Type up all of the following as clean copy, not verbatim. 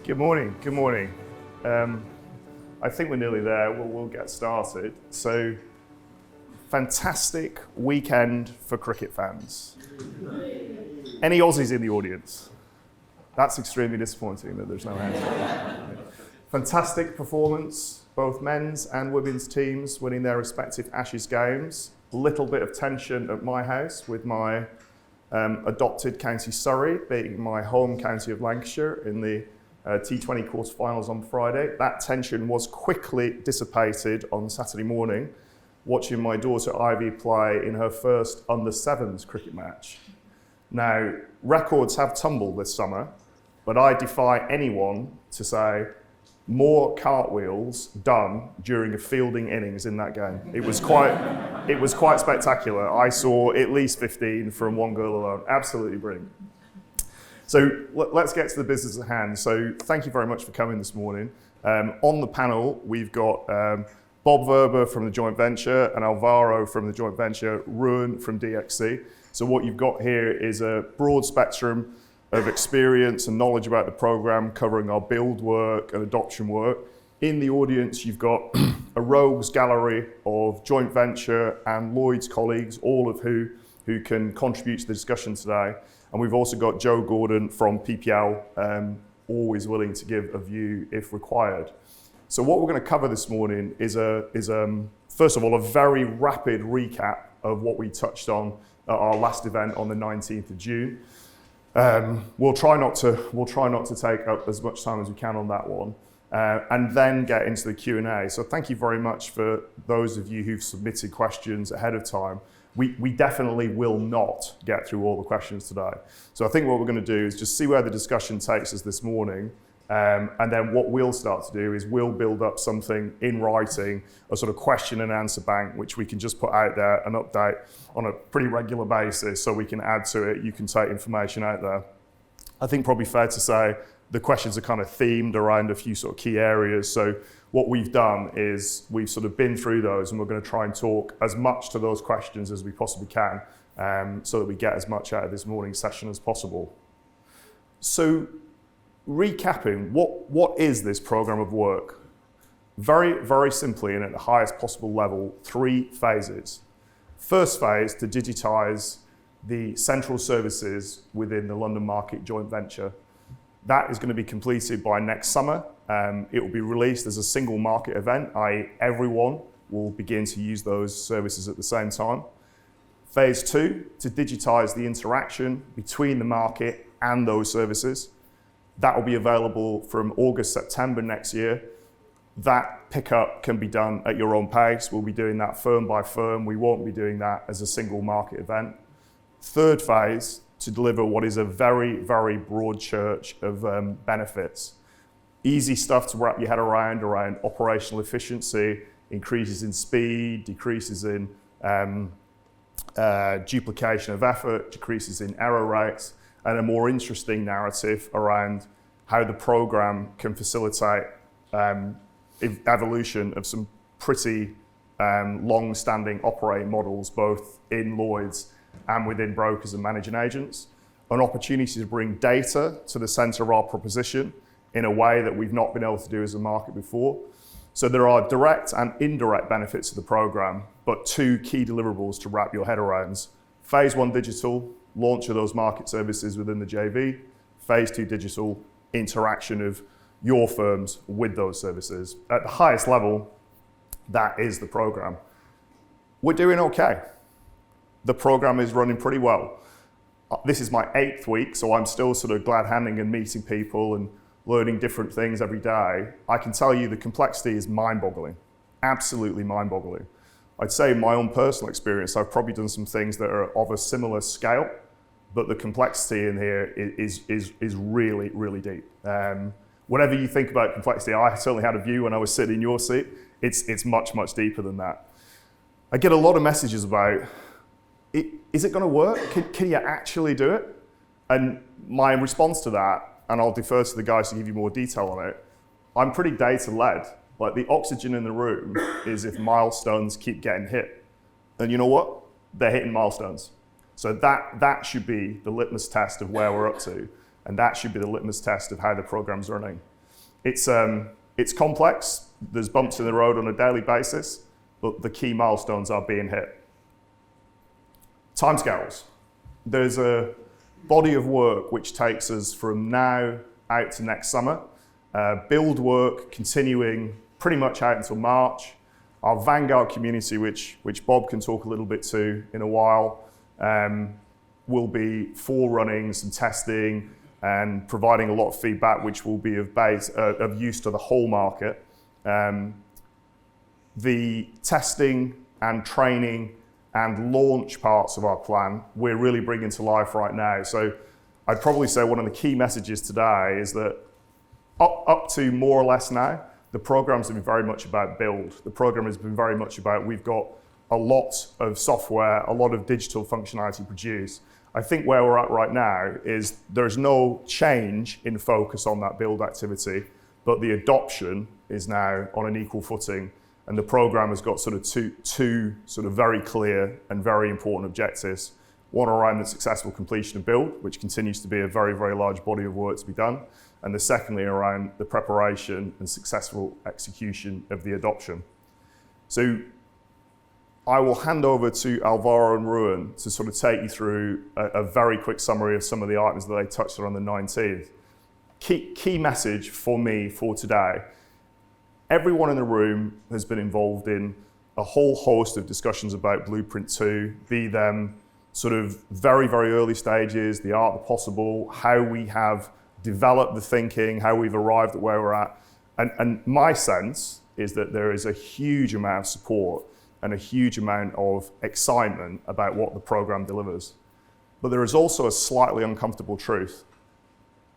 Good morning, good morning. I think we're nearly there, we'll get started. So, fantastic weekend for cricket fans. Any Aussies in the audience? That's extremely disappointing that there's no hands. Fantastic performance, both men's and women's teams winning their respective Ashes games. A little bit of tension at my house with my adopted County Surrey beating my home county of Lancashire in the T20 quarterfinals on Friday. That tension was quickly dissipated on Saturday morning, watching my daughter Ivy play in her first under-7s cricket match. Now, records have tumbled this summer, but I defy anyone to say more cartwheels done during a fielding innings in that game. It was quite spectacular. I saw at least 15 from one girl alone. Absolutely brilliant. So let's get to the business at hand. So thank you very much for coming this morning. On the panel, we've got Bob Verber from the joint venture and Alvaro from the joint venture, Ruan from DXC. So what you've got here is a broad spectrum of experience and knowledge about the program, covering our build work and adoption work. In the audience, you've got a rogues gallery of joint venture and Lloyd's colleagues, all of who can contribute to the discussion today. And we've also got Joe Gordon from PPL, always willing to give a view if required. So what we're going to cover this morning is first of all, a very rapid recap of what we touched on at our last event on the 19th of June. We'll try not to take up as much time as we can on that one, and then get into the Q&A. So thank you very much for those of you who've submitted questions ahead of time. We definitely will not get through all the questions today. So I think what we're going to do is just see where the discussion takes us this morning, and then what we'll start to do is we'll build up something in writing, a sort of question and answer bank, which we can just put out there and update on a pretty regular basis so we can add to it. You can take information out there. I think probably fair to say the questions are kind of themed around a few sort of key areas. So what we've done is we've sort of been through those, and we're going to try and talk as much to those questions as we possibly can, so that we get as much out of this morning's session as possible. So recapping, what is this program of work? Very, very simply and at the highest possible level, 3 phases. First phase, to digitise the central services within the London Market joint venture. That is going to be completed by next summer. It will be released as a single market event, i.e. everyone will begin to use those services at the same time. Phase 2, to digitise the interaction between the market and those services. That will be available from August, September next year. That pickup can be done at your own pace. We'll be doing that firm by firm. We won't be doing that as a single market event. Third phase, to deliver what is a very, very broad church of benefits. Easy stuff to wrap your head around operational efficiency, increases in speed, decreases in duplication of effort, decreases in error rates, and a more interesting narrative around how the program can facilitate evolution of some pretty long-standing operating models, both in Lloyd's and within brokers and managing agents. An opportunity to bring data to the centre of our proposition in a way that we've not been able to do as a market before. So there are direct and indirect benefits of the program, but 2 key deliverables to wrap your head around. Phase 1 digital, launch of those market services within the JV. Phase 2 digital, interaction of your firms with those services. At the highest level, that is the program. We're doing okay. The program is running pretty well. This is my 8th week, so I'm still sort of glad handing and meeting people and learning different things every day. I can tell you the complexity is mind-boggling, absolutely mind-boggling. I'd say in my own personal experience, I've probably done some things that are of a similar scale, but the complexity in here is really, really deep. Whatever you think about complexity, I certainly had a view when I was sitting in your seat. It's much, much deeper than that. I get a lot of messages about, is it going to work? Can you actually do it? And my response to that, and I'll defer to the guys to give you more detail on it, I'm pretty data-led. Like, the oxygen in the room is if milestones keep getting hit. And you know what? They're hitting milestones. So that should be the litmus test of where we're up to. And that should be the litmus test of how the program's running. It's complex. There's bumps in the road on a daily basis, but the key milestones are being hit. Timescales. There's a body of work which takes us from now out to next summer. Build work continuing pretty much out until March. Our Vanguard community, which Bob can talk a little bit to in a while, will be forerunning some testing and providing a lot of feedback, which will be of use to the whole market. The testing and training and launch parts of our plan, we're really bringing to life right now. So I'd probably say one of the key messages today is that up to more or less now, the programs have been very much about build. The program has been very much about we've got a lot of software, a lot of digital functionality produced. I think where we're at right now is there's no change in focus on that build activity, but the adoption is now on an equal footing, and the program has got sort of two sort of very clear and very important objectives. One around the successful completion of build, which continues to be a very, very large body of work to be done, and the secondly around the preparation and successful execution of the adoption. So I will hand over to Alvaro and Ruan to sort of take you through a very quick summary of some of the items that they touched on the 19th. Key message for me for today. Everyone in the room has been involved in a whole host of discussions about Blueprint 2, be them sort of very, very early stages, the art of the possible, how we have developed the thinking, how we've arrived at where we're at. And my sense is that there is a huge amount of support and a huge amount of excitement about what the program delivers. But there is also a slightly uncomfortable truth.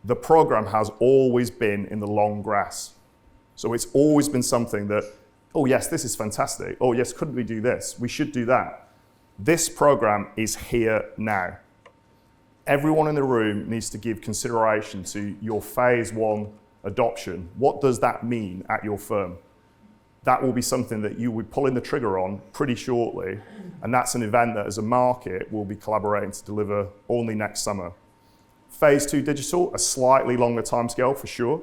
The program has always been in the long grass. So it's always been something that, oh yes, this is fantastic. Oh yes, couldn't we do this? We should do that. This program is here now. Everyone in the room needs to give consideration to your phase 1 adoption. What does that mean at your firm? That will be something that you will be pulling the trigger on pretty shortly, and that's an event that as a market we'll be collaborating to deliver only next summer. Phase 2 digital, a slightly longer timescale for sure,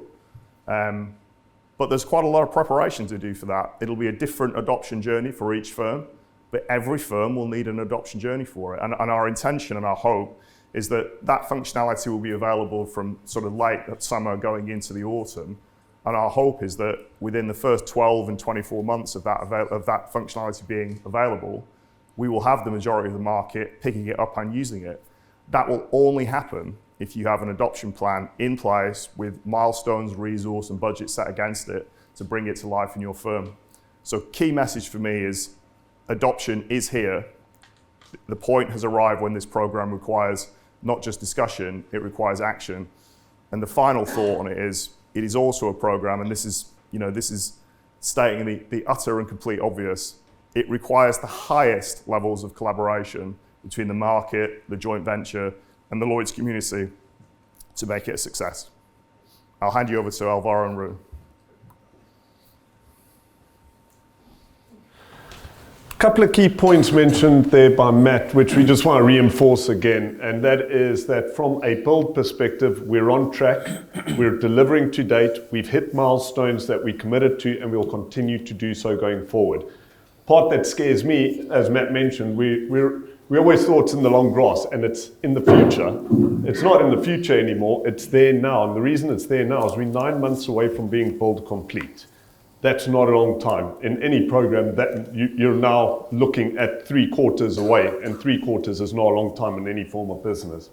but there's quite a lot of preparation to do for that. It'll be a different adoption journey for each firm, but every firm will need an adoption journey for it. And our intention and our hope is that that functionality will be available from sort of late summer going into the autumn. And our hope is that within the first 12 and 24 months of that functionality being available, we will have the majority of the market picking it up and using it. That will only happen if you have an adoption plan in place with milestones, resource, and budget set against it to bring it to life in your firm. So key message for me is adoption is here. The point has arrived when this program requires not just discussion, it requires action. And the final thought on it is also a program, and this is stating the utter and complete obvious. It requires the highest levels of collaboration between the market, the joint venture, and the Lloyds community to make it a success. I'll hand you over to Alvaro and Ruan. A couple of key points mentioned there by Matt, which we just want to reinforce again, and that is that from a build perspective, we're on track, we're delivering to date, we've hit milestones that we committed to, and we'll continue to do so going forward. Part that scares me, as Matt mentioned, we always thought it's in the long grass, and it's in the future. It's not in the future anymore, it's there now, and the reason it's there now is we're 9 months away from being build complete. That's not a long time. In any program, that you're now looking at 3 quarters away, and 3 quarters is not a long time in any form of business.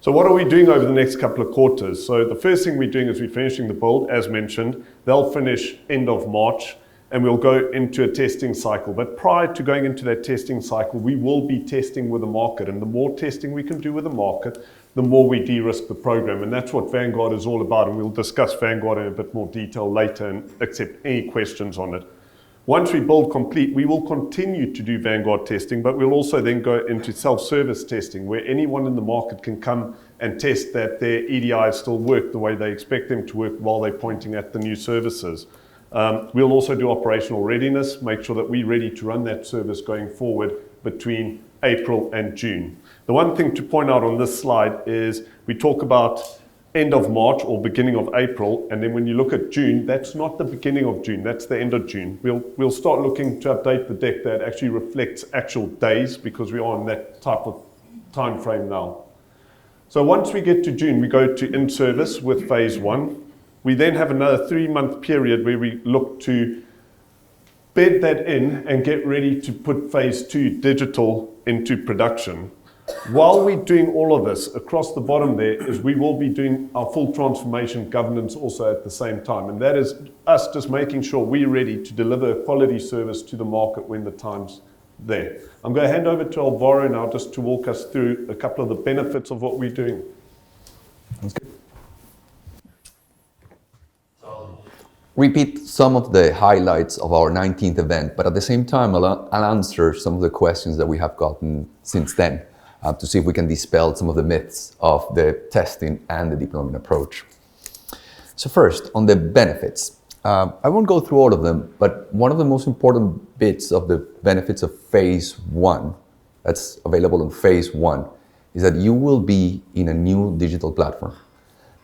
So what are we doing over the next couple of quarters? So the first thing we're doing is we're finishing the build, as mentioned. They'll finish end of March, and we'll go into a testing cycle. But prior to going into that testing cycle, we will be testing with the market, and the more testing we can do with the market, the more we de-risk the program. And that's what Vanguard is all about, and we'll discuss Vanguard in a bit more detail later and accept any questions on it. Once we build complete, we will continue to do Vanguard testing, but we'll also then go into self-service testing, where anyone in the market can come and test that their EDIs still work the way they expect them to work while they're pointing at the new services. We'll also do operational readiness, make sure that we're ready to run that service going forward between April and June. The one thing to point out on this slide is we talk about end of March or beginning of April, and then when you look at June, that's not the beginning of June, that's the end of June. We'll start looking to update the deck that actually reflects actual days, because we are in that type of time frame now. So once we get to June, we go to in-service with phase 1. We then have another 3-month period where we look to bed that in and get ready to put phase 2 digital into production. While we're doing all of this, across the bottom there is we will be doing our full transformation governance also at the same time. And that is us just making sure we're ready to deliver a quality service to the market when the time's there. I'm going to hand over to Alvaro now just to walk us through a couple of the benefits of what we're doing. That's good. Repeat some of the highlights of our 19th event, but at the same time, I'll answer some of the questions that we have gotten since then to see if we can dispel some of the myths of the testing and the deployment approach. So first, on the benefits. I won't go through all of them, but one of the most important bits of the benefits of phase 1, that's available in phase 1, is that you will be in a new digital platform.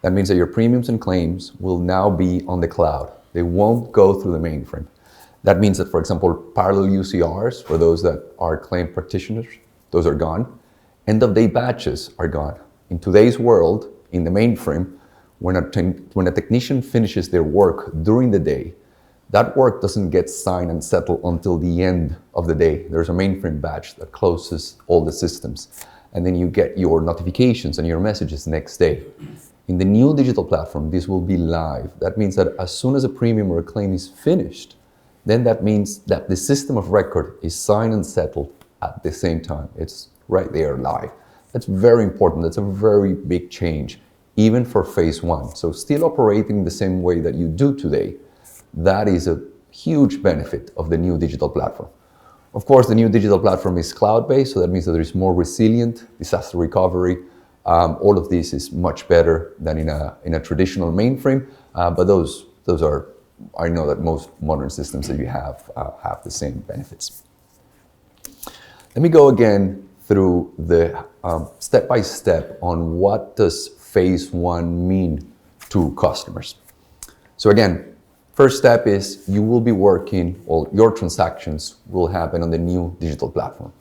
That means that your premiums and claims will now be on the cloud. They won't go through the mainframe. That means that, for example, parallel UCRs, for those that are claim practitioners, those are gone. End-of-day batches are gone. In today's world, in the mainframe, when a technician finishes their work during the day, that work doesn't get signed and settled until the end of the day. There's a mainframe batch that closes all the systems. And then you get your notifications and your messages next day. In the new digital platform, this will be live. That means that as soon as a premium or a claim is finished, then that means that the system of record is signed and settled at the same time. It's right there live. That's very important. That's a very big change, even for phase 1. So still operating the same way that you do today, that is a huge benefit of the new digital platform. Of course, the new digital platform is cloud-based, so that means that there is more resilient disaster recovery. All of this is much better than in a traditional mainframe, but those are, I know that most modern systems that you have the same benefits. Let me go again through the step-by-step on what does phase 1 mean to customers. So again, first step is you will be working, or your transactions will happen on the new digital platform.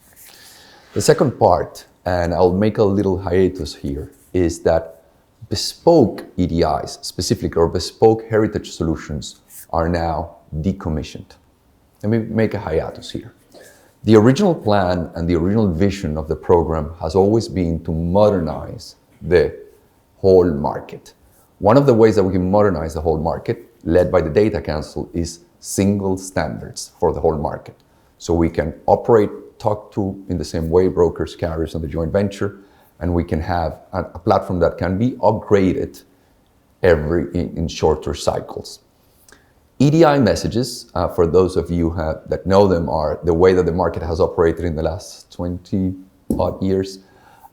The second part, and I'll make a little hiatus here, is that bespoke EDIs, specifically, or bespoke heritage solutions, are now decommissioned. Let me make a hiatus here. The original plan and the original vision of the program has always been to modernize the whole market. One of the ways that we can modernize the whole market, led by the Data Council, is single standards for the whole market. So we can operate, talk to in the same way brokers, carriers, and the joint venture, and we can have a platform that can be upgraded in shorter cycles. EDI messages, for those of you that know them, are the way that the market has operated in the last 20 odd years,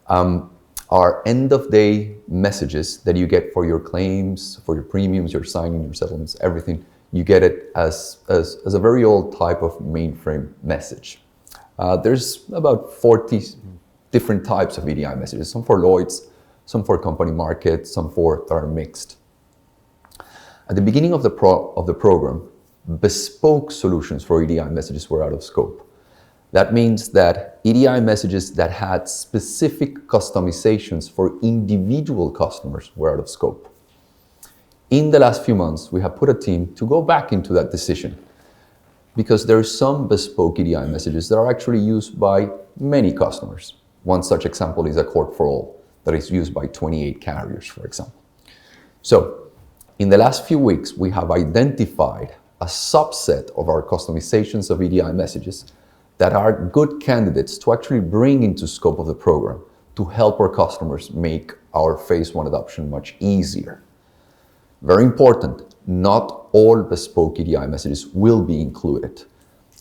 are end-of-day messages that you get for your claims, for your premiums, your signing, your settlements, everything. You get it as a very old type of mainframe message. There's about 40 different types of EDI messages, some for Lloyd's, some for company market, some that are mixed. At the beginning of the program, bespoke solutions for EDI messages were out of scope. That means that EDI messages that had specific customizations for individual customers were out of scope. In the last few months, we have put a team to go back into that decision, because there are some bespoke EDI messages that are actually used by many customers. One such example is Accord for All, that is used by 28 carriers, for example. So, in the last few weeks, we have identified a subset of our customizations of EDI messages that are good candidates to actually bring into scope of the program to help our customers make our phase 1 adoption much easier. Very important, not all bespoke EDI messages will be included.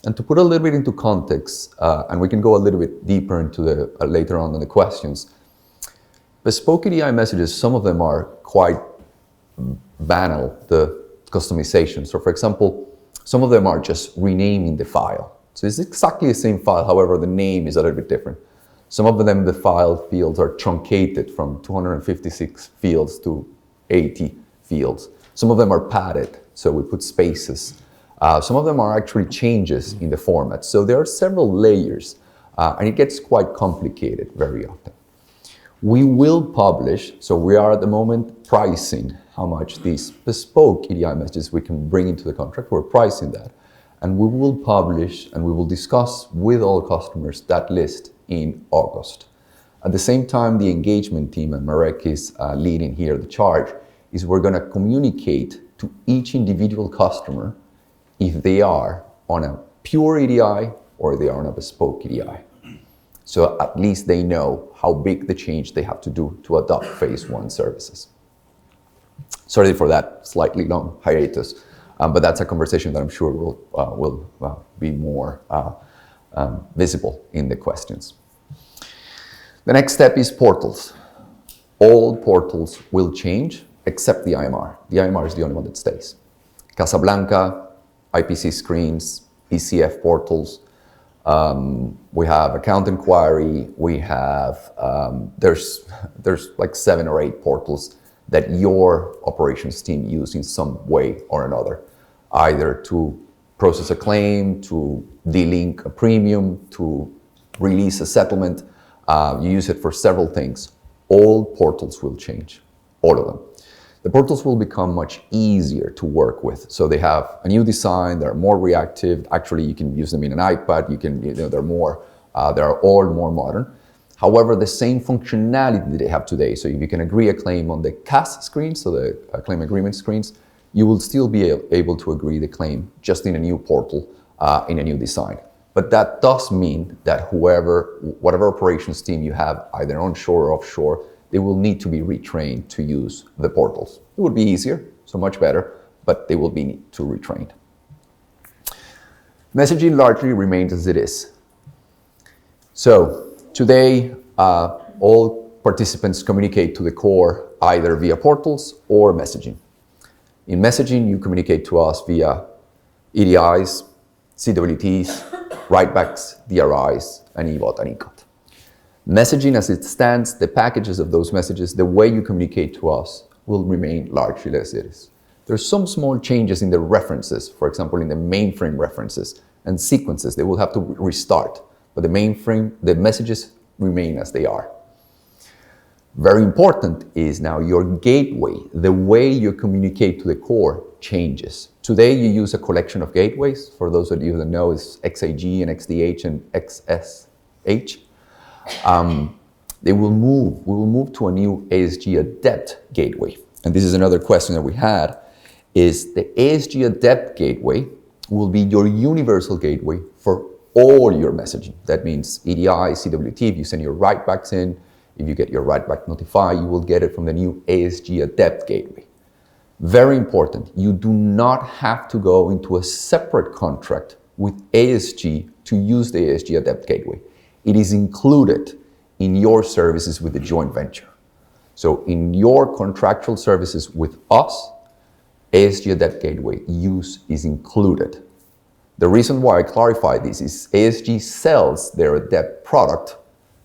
And to put a little bit into context, and we can go a little bit deeper into later on in the questions, bespoke EDI messages, some of them are quite banal, the customization. So for example, some of them are just renaming the file. So it's exactly the same file, however, the name is a little bit different. Some of them, the file fields are truncated from 256 fields to 80 fields. Some of them are padded, so we put spaces. Some of them are actually changes in the format. So there are several layers, and it gets quite complicated very often. We will publish, so we are at the moment pricing how much these bespoke EDI messages we can bring into the contract. We're pricing that. And we will publish and we will discuss with all customers that list in August. At the same time, the engagement team, and Marek is leading here the charge, is we're going to communicate to each individual customer if they are on a pure EDI or they are on a bespoke EDI. So at least they know how big the change they have to do to adopt phase one services. Sorry for that slightly long hiatus, but that's a conversation that I'm sure will be more visible in the questions. The next step is portals. All portals will change except the IMR. The IMR is the only one that stays. Casablanca, IPC screens, ECF portals. We have account inquiry. We have there's like 7 or 8 portals that your operations team use in some way or another, either to process a claim, to delink a premium, to release a settlement. You use it for several things. All portals will change, all of them. The portals will become much easier to work with. So they have a new design, they're more reactive. Actually, you can use them in an iPad, they're all more modern. However, the same functionality that they have today, so if you can agree a claim on the CAS screen, so the claim agreement screens, you will still be able to agree the claim just in a new portal, in a new design. But that does mean that whatever operations team you have, either onshore or offshore, they will need to be retrained to use the portals. It would be easier, so much better, but they will be to retrained. Messaging largely remains as it is. So today, all participants communicate to the core either via portals or messaging. In messaging, you communicate to us via EDIs, CWTs, writebacks, DRIs, and EBOT and ECOT. Messaging as it stands, the packages of those messages, the way you communicate to us will remain largely as it is. There's some small changes in the references, for example, in the mainframe references and sequences, they will have to restart, but the mainframe, the messages remain as they are. Very important is now your gateway, the way you communicate to the core changes. Today you use a collection of gateways. For those of you that know, it's XAG and XDH and XSH. We will move to a new ASG Adept gateway. And this is another question that we had, is the ASG Adept gateway will be your universal gateway for all your messaging. That means EDI, CWT, if you send your writebacks in, if you get your writeback notified, you will get it from the new ASG Adept gateway. Very important, you do not have to go into a separate contract with ASG to use the ASG Adept gateway. It is included in your services with the joint venture. So in your contractual services with us, ASG Adept gateway use is included. The reason why I clarify this is ASG sells their Adept product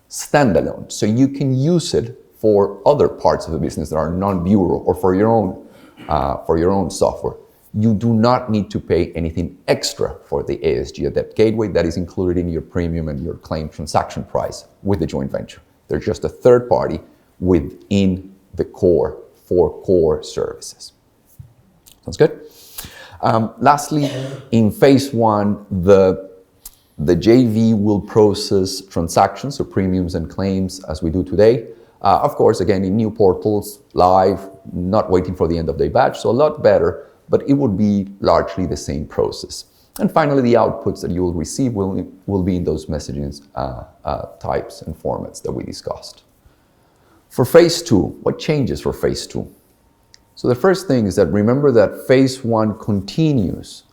standalone. So you can use it for other parts of the business that are non-bureau or for your own software. You do not need to pay anything extra for the ASG Adept gateway. That is included in your premium and your claim transaction price with the joint venture. They're just a third party within the core for core services. Sounds good? Lastly, in phase one, the JV will process transactions, so premiums and claims as we do today. Of course, again, in new portals, live, not waiting for the end of day batch, so a lot better, but it would be largely the same process. And finally, the outputs that you will receive will be in those messaging types and formats that we discussed. For phase two, what changes for phase two? So the first thing is that remember that phase one continues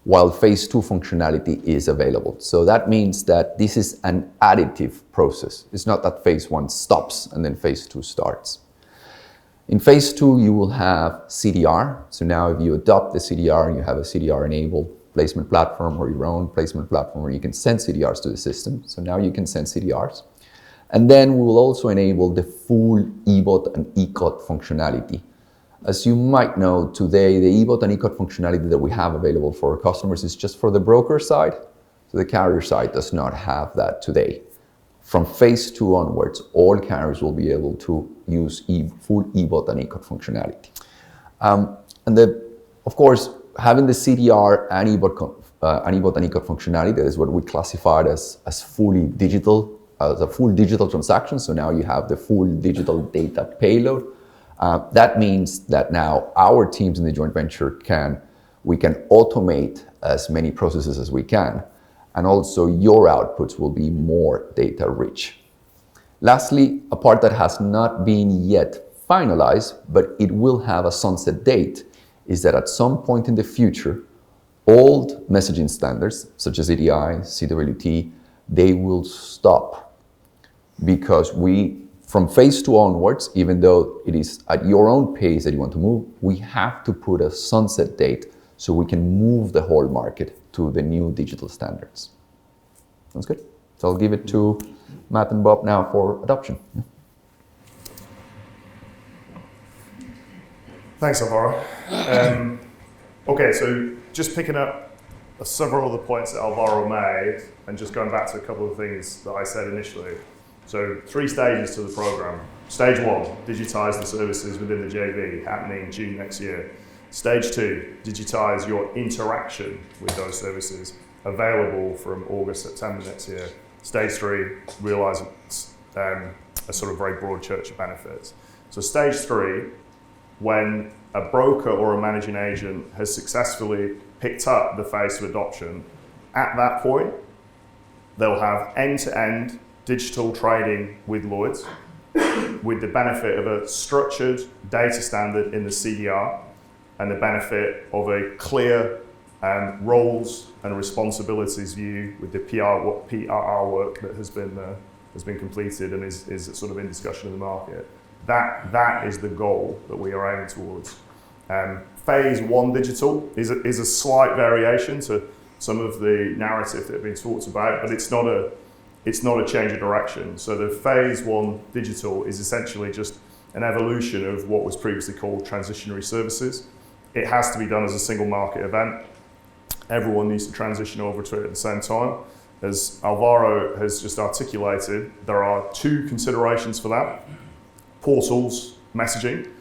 while phase two functionality is available. So that means that this is an additive process. It's not that phase one stops and then phase two starts. In phase two, you will have CDR. So now if you adopt the CDR and you have a CDR-enabled placement platform or your own placement platform where you can send CDRs to the system. So now you can send CDRs. And then we will also enable the full EBOT and ECOT functionality. As you might know, today the eBot and eCode functionality that we have available for our customers is just for the broker side. So the carrier side does not have that today. From phase 2 onwards, all carriers will be able to use full eBot and eCode functionality. Of course, having the CDR and eBot and eCode functionality, that is what we classified as fully digital, as a full digital transaction. So now you have the full digital data payload. That means that now our teams in the joint venture we can automate as many processes as we can, and also your outputs will be more data rich. Lastly, a part that has not been yet finalized, but it will have a sunset date, is that at some point in the future, old messaging standards such as EDI, CWT, they will stop, because from phase 2 onwards, even though it is at your own pace that you want to move, we have to put a sunset date so we can move the whole market to the new digital standards. Sounds good? So I'll give it to Matt and Bob now for adoption. Yeah. Thanks, Alvaro. Okay, so just picking up several of the points that Alvaro made, and just going back to a couple of things that I said initially. So 3 stages to the program. Stage 1, digitize the services within the JV, happening June next year. Stage 2, digitize your interaction with those services, available from August, September next year. Stage 3, realize a sort of very broad church of benefits. So stage 3, when a broker or a managing agent has successfully picked up the phase of adoption, at that point, they'll have end-to-end digital trading with Lloyds, with the benefit of a structured data standard in the CDR, and the benefit of a clear roles and responsibilities view with the PRR work that has been completed and is sort of in discussion in the market. That is the goal that we are aiming towards. Phase 1 digital is a slight variation to some of the narrative that have been talked about, but it's not a change of direction. So the phase 1 digital is essentially just an evolution of what was previously called transitionary services. It has to be done as a single market event. Everyone needs to transition over to it at the same time. As Alvaro has just articulated, there are 2 considerations for that. Portals, messaging.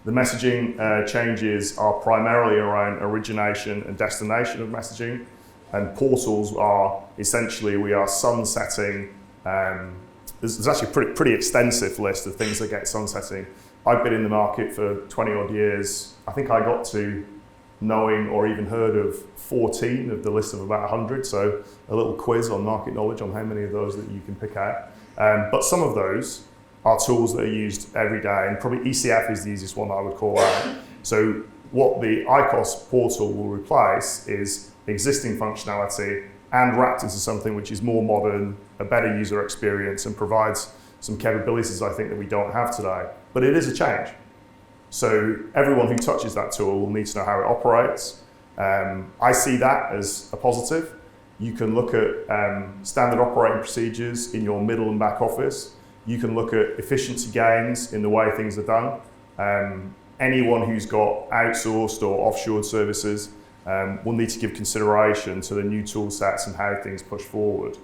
The messaging changes are primarily around origination and destination of messaging, and portals are essentially, we are sunsetting, there's actually a pretty extensive list of things that get sunsetting. I've been in the market for 20 odd years. I think I got to knowing or even heard of 14 of the list of about 100, so a little quiz on market knowledge on how many of those that you can pick out. But some of those are tools that are used every day, and probably ECF is the easiest one I would call out. So what the ICOS portal will replace is existing functionality and wrapped into something which is more modern, a better user experience, and provides some capabilities I think that we don't have today. But it is a change. So everyone who touches that tool will need to know how it operates. I see that as a positive. You can look at standard operating procedures in your middle and back office. You can look at efficiency gains in the way things are done. Anyone who's got outsourced or offshored services will need to give consideration to the new tool sets and how things push forward.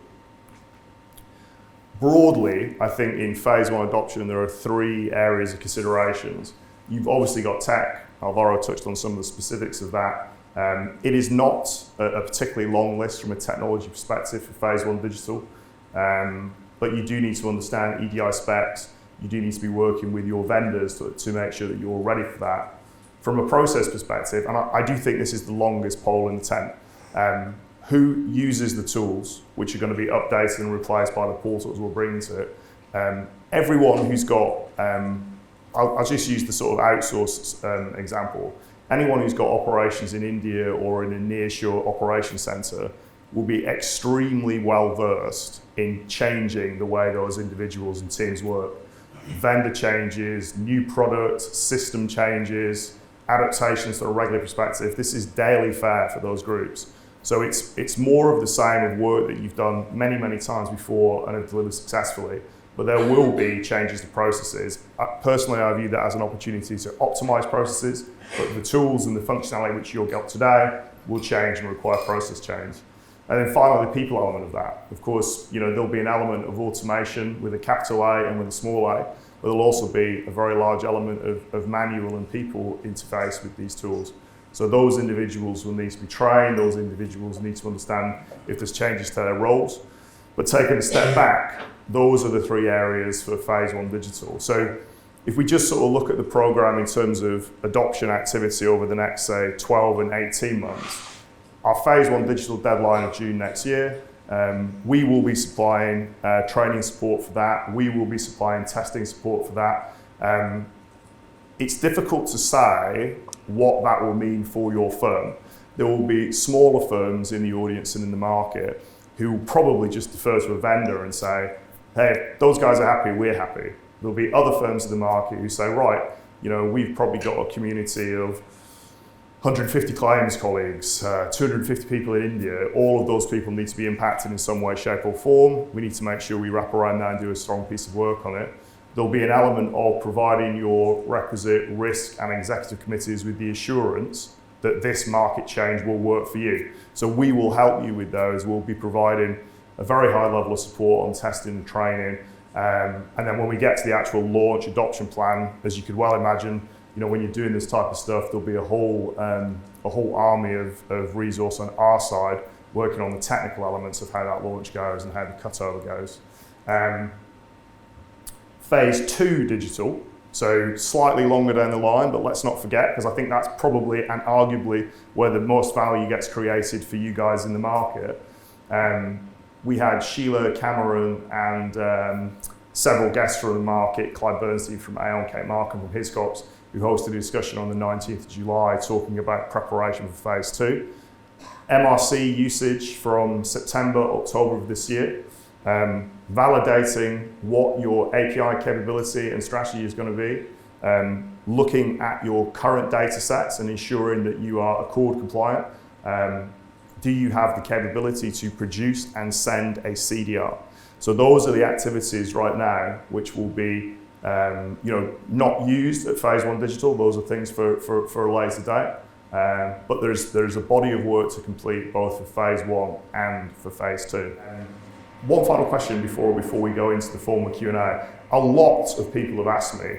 Broadly, I think in phase 1 adoption, there are 3 areas of considerations. You've obviously got tech. Alvaro touched on some of the specifics of that. It is not a particularly long list from a technology perspective for phase 1 digital, but you do need to understand EDI specs. You do need to be working with your vendors to make sure that you're ready for that. From a process perspective, and I do think this is the longest pole in the tent, who uses the tools which are going to be updated and replaced by the portals we'll bring to it? Everyone who's got, I'll just use the sort of outsourced example. Anyone who's got operations in India or in a nearshore operation center will be extremely well versed in changing the way those individuals and teams work. Vendor changes, new products, system changes, adaptations to a regular perspective. This is daily fare for those groups. So it's more of the same of work that you've done many, many times before and have delivered successfully. but there will be changes to processes. Personally, I view that as an opportunity to optimize processes, but the tools and the functionality which you've got today will change and require process change. And then finally, the people element of that. Of course, there'll be an element of automation with a capital A and with a small a, but there'll also be a very large element of manual and people interface with these tools. So those individuals will need to be trained, those individuals need to understand if there's changes to their roles. But taking a step back, those are the three areas for Phase 1 Digital. So if we just sort of look at the program in terms of adoption activity over the next, say, 12 and 18 months, our Phase 1 Digital deadline of June next year, we will be supplying training support for that. We will be supplying testing support for that. It's difficult to say what that will mean for your firm. There will be smaller firms in the audience and in the market who will probably just defer to a vendor and say, hey, those guys are happy, we're happy. There'll be other firms in the market who say, right, we've probably got a community of 150 claims colleagues, 250 people in India. All of those people need to be impacted in some way, shape or form. We need to make sure we wrap around that and do a strong piece of work on it. There'll be an element of providing your requisite risk and executive committees with the assurance that this market change will work for you. So we will help you with those. We'll be providing a very high level of support on testing and training. And then when we get to the actual launch adoption plan, as you could well imagine, when you're doing this type of stuff, there'll be a whole army of resource on our side working on the technical elements of how that launch goes and how the cutover goes. Phase 2 digital, so slightly longer down the line, but let's not forget, because I think that's probably and arguably where the most value gets created for you guys in the market. We had Sheila Cameron and several guests from the market, Clyde Bernstein from Aon, Kate Markham from Hiscox, who hosted a discussion on the 19th of July talking about preparation for Phase 2. MRC usage from September, October of this year, validating what your API capability and strategy is going to be, looking at your current data sets and ensuring that you are Accord compliant. Do you have the capability to produce and send a CDR? So those are the activities right now which will be not used at Phase 1 Digital. Those are things for a later date. But there's a body of work to complete both for Phase 1 and for Phase 2. One final question before we go into the formal Q&A. A lot of people have asked me,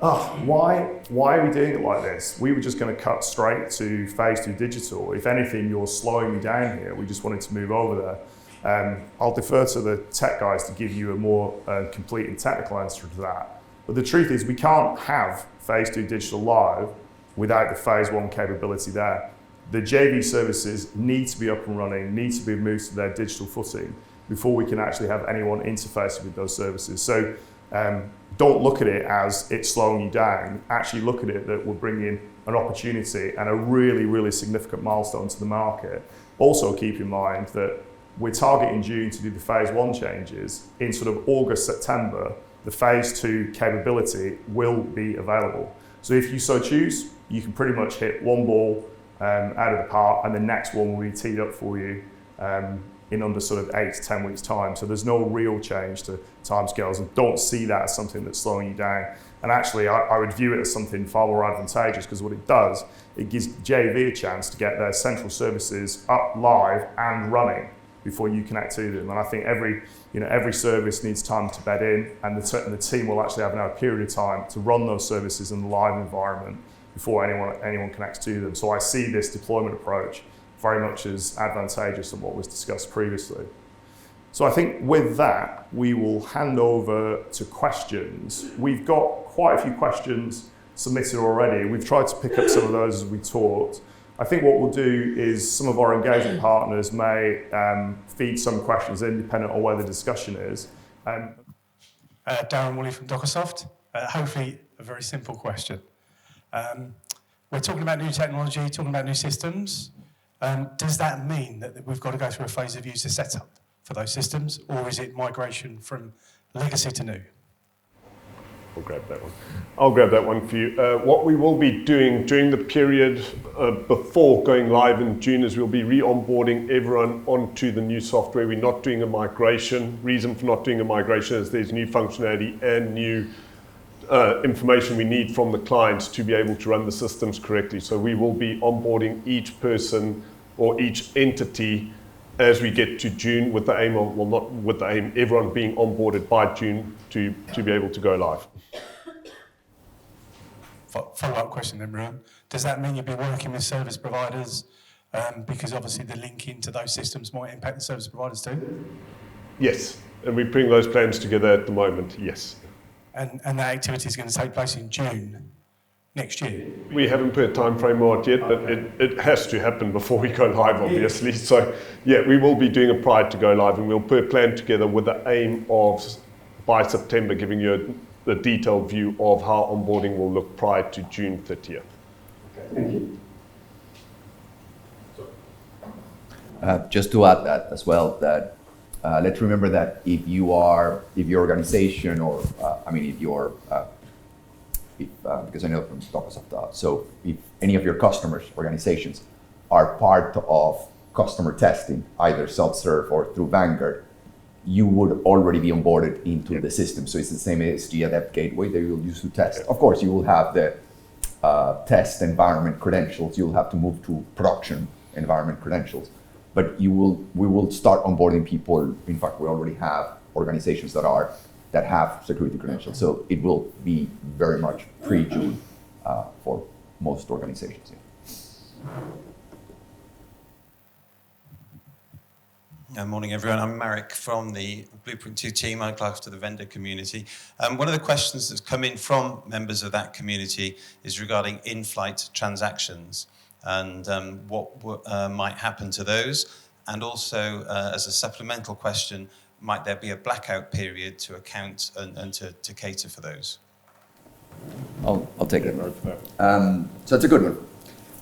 why are we doing it like this? We were just going to cut straight to Phase 2 Digital. If anything, you're slowing me down here. We just wanted to move over there. I'll defer to the tech guys to give you a more complete and technical answer to that. But the truth is we can't have Phase 2 Digital live without the Phase 1 capability there. The JV services need to be up and running, need to be moved to their digital footing before we can actually have anyone interfacing with those services. So don't look at it as it's slowing you down. Actually look at it that we're bringing an opportunity and a really, really significant milestone to the market. Also keep in mind that we're targeting June to do the Phase 1 changes. In sort of August, September, the Phase 2 capability will be available. So if you so choose, you can pretty much hit one ball out of the park and the next one will be teed up for you in under sort of 8 to 10 weeks time. So there's no real change to timescales, and don't see that as something that's slowing you down. And actually I would view it as something far more advantageous, because what it does, it gives JV a chance to get their central services up live and running before you connect to them. And I think every service needs time to bed in, and the team will actually have now a period of time to run those services in the live environment before anyone connects to them. So I see this deployment approach very much as advantageous than what was discussed previously. So I think with that, we will hand over to questions. We've got quite a few questions submitted already. We've tried to pick up some of those as we talked. I think what we'll do is some of our engagement partners may feed some questions in, depending on where the discussion is. Darren Woolley from Dockersoft. Hopefully a very simple question. We're talking about new technology, talking about new systems. Does that mean that we've got to go through a phase of user setup for those systems, or is it migration from legacy to new? I'll grab that one. I'll grab that one for you. What we will be doing during the period before going live in June is we'll be re-onboarding everyone onto the new software. We're not doing a migration. Reason for not doing a migration is there's new functionality and new information we need from the clients to be able to run the systems correctly. So we will be onboarding each person or each entity as we get to June with the aim of, well, not with the aim, everyone being onboarded by June to be able to go live. Follow-up question then, Ruan. Does that mean you'll be working with service providers because obviously the link into those systems might impact the service providers too? Yes, and we're putting those plans together at the moment, yes. And that activity is going to take place in June next year? We haven't put a time frame on it yet, but it has to happen before we go live, obviously. So, yeah, we will be doing it prior to go live, and we'll put a plan together with the aim of, by September, giving you a detailed view of how onboarding will look prior to June 30th. Okay, thank you. Just to add that as well, that let's remember that if your organization or because I know from Microsoft, so if any of your customers, organizations, are part of customer testing, either self-serve or through Vanguard, you would already be onboarded into the system. So it's the same as the Adept Gateway that you'll use to test. Of course, you will have the test environment credentials. You'll have to move to production environment credentials. But we will start onboarding people. In fact, we already have organizations that have security credentials. So it will be very much pre-June for most organizations. Good morning, everyone. I'm Marek from the Blueprint 2 team. I look after the vendor community. One of the questions that's come in from members of that community is regarding in-flight transactions and what might happen to those. And also, as a supplemental question, might there be a blackout period to account and to cater for those? I'll take it. So it's a good one.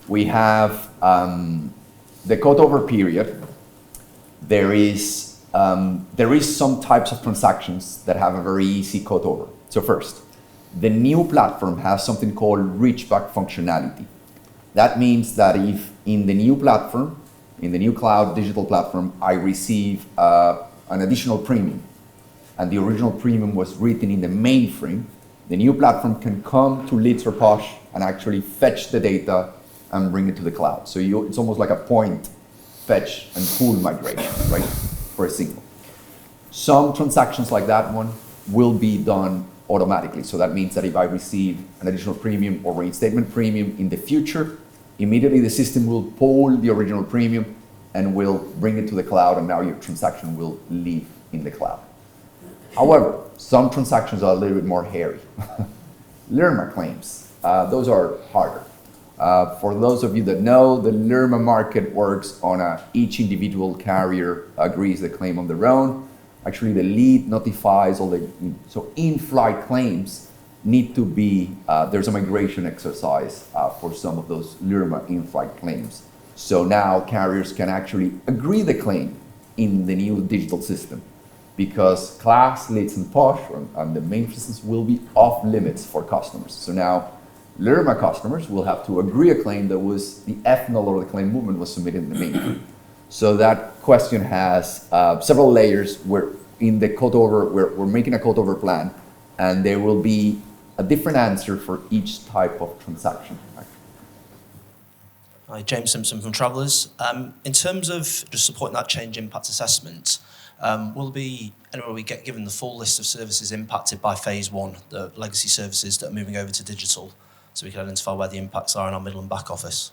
We have the cutover period. There is some types of transactions that have a very easy cutover. So first, the new platform has something called reachback functionality. That means that if in the new platform, in the new cloud digital platform, I receive an additional premium, and the original premium was written in the mainframe, the new platform can come to Leads or Posh and actually fetch the data and bring it to the cloud. So it's almost like a point fetch and pull migration, right, for a signal. Some transactions like that one will be done automatically. So that means that if I receive an additional premium or reinstatement premium in the future, immediately the system will pull the original premium and will bring it to the cloud, and now your transaction will live in the cloud. However, some transactions are a little bit more hairy. Lerma claims, those are harder. For those of you that know, the Lerma market works on each individual carrier agrees the claim on their own. Actually, the lead notifies so in-flight claims need to be, there's a migration exercise for some of those Lerma in-flight claims. So now carriers can actually agree the claim in the new digital system because class, Leads, and Posh and the main systems will be off limits for customers. So now Lerma customers will have to agree a claim that was the FNL or the claim movement was submitted in the mainframe. So that question has several layers. We're in the cutover, we're making a cutover plan, and there will be a different answer for each type of transaction. Hi, James Simpson from Travellers. In terms of just supporting that change impact assessment, will be anywhere we get given the full list of services impacted by phase one, the legacy services that are moving over to digital, so we can identify where the impacts are in our middle and back office?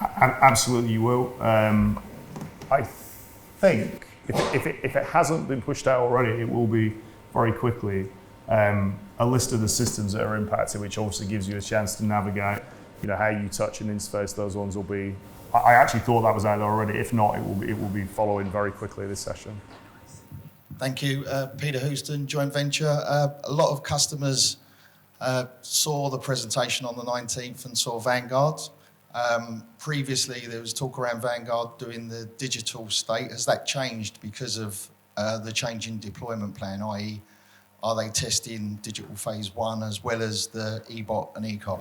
Absolutely, you will. I think if it hasn't been pushed out already, it will be very quickly. A list of the systems that are impacted, which obviously gives you a chance to navigate, how you touch and interface those ones will be. I actually thought that was out there already. If not, it will be following very quickly this session. Thank you, Peter Houston, Joint Venture. A lot of customers saw the presentation on the 19th and saw Vanguard. Previously, there was talk around Vanguard doing the digital state. Has that changed because of the change in deployment plan, i.e., are they testing digital phase 1 as well as the EBOT and ECOP?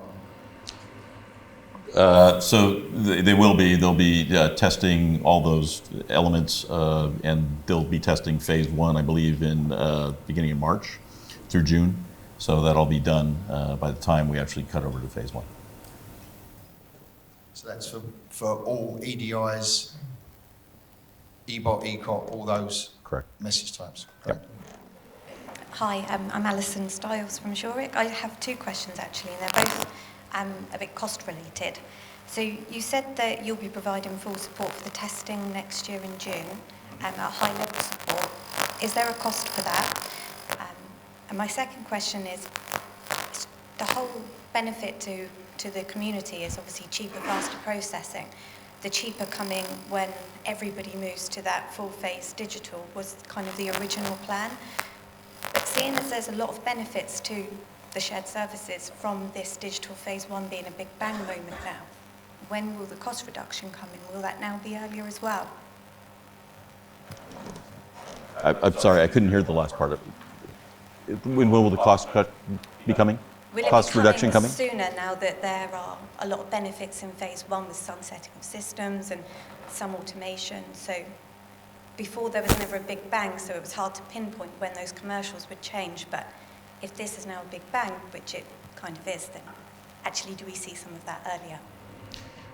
So they will be. They'll be testing all those elements, and they'll be testing phase 1, I believe, in beginning of March through June. So that'll be done by the time we actually cut over to phase 1. So that's for all EDIs, EBOT, ECOP, all those Correct. message types. Yep. Great. Hi, I'm Alison Stiles from Zurich. I have two questions actually, and they're both a bit cost related. So you said that you'll be providing full support for the testing next year in June, a high level support. Is there a cost for that? And my second question is, the whole benefit to the community is obviously cheaper, faster processing. The cheaper coming when everybody moves to that full phase digital was kind of the original plan. But seeing as there's a lot of benefits to the shared services from this digital phase 1 being a big bang moment now, when will the cost reduction come in? Will that now be earlier as well? I'm sorry, I couldn't hear the last part of it. When will the cost cut be coming? Will it Cost be reduction coming? sooner now that there are a lot of benefits in phase 1 with sunsetting of systems and some automation? So before there was never a big bang, so it was hard to pinpoint when those commercials would change. But if this is now a big bang, which it kind of is, then actually do we see some of that earlier?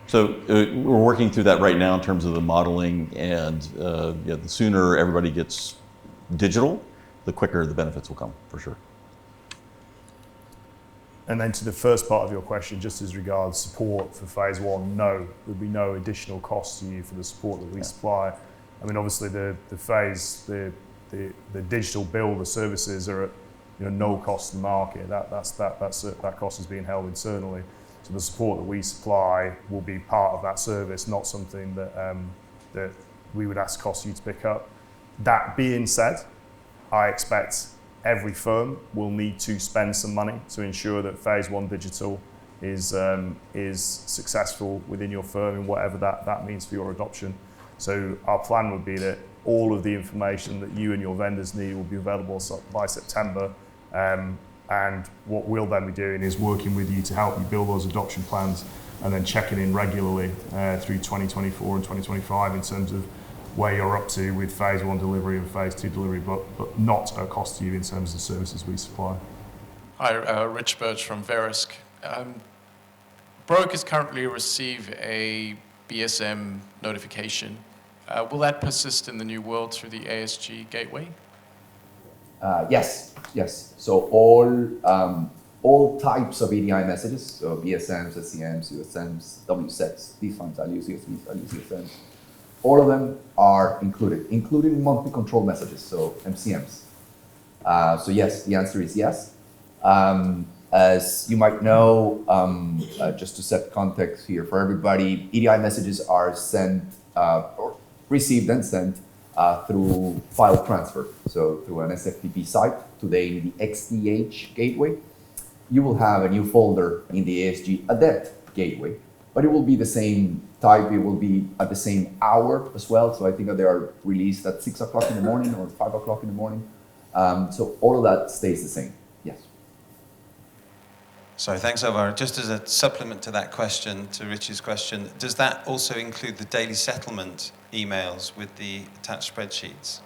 So we're working through that right now in terms of the modeling, and the sooner everybody gets digital, the quicker the benefits will come, for sure. And then to the first part of your question, just as regards support for phase 1, no, there'll be no additional cost to you for the support that we supply. I mean, obviously the digital bill, the services are at no cost to the market. That cost is being held internally. So the support that we supply will be part of that service, not something that we would ask cost you to pick up. That being said, I expect every firm will need to spend some money to ensure that phase 1 digital is successful within your firm and whatever that means for your adoption. So our plan would be that all of the information that you and your vendors need will be available by September. And what we'll then be doing is working with you to help you build those adoption plans and then checking in regularly through 2024 and 2025 in terms of where you're up to with phase 1 delivery and phase 2 delivery, but not a cost to you in terms of the services we supply. Hi, Rich Birch from Verisk. Brokers currently receive a BSM notification. Will that persist in the new world through the ASG gateway? Yes. So all types of EDI messages, so BSMs, SCMs, USMs, WSETs, these ones, LUCSVs, LUCSMs, all of them are included, including monthly control messages, so MCMs. So yes, the answer is yes. As you might know, just to set context here for everybody, EDI messages are sent, or received and sent through file transfer. So through an SFTP site, today in the XDH gateway, you will have a new folder in the ASG Adept gateway, but it will be the same type, it will be at the same hour as well. So I think that they are released at 6 o'clock in the morning or 5 o'clock in the morning. So all of that stays the same, yes. Sorry, thanks, Alvaro. Just as a supplement to that question, to Rich's question, does that also include the daily settlement emails with the attached spreadsheets?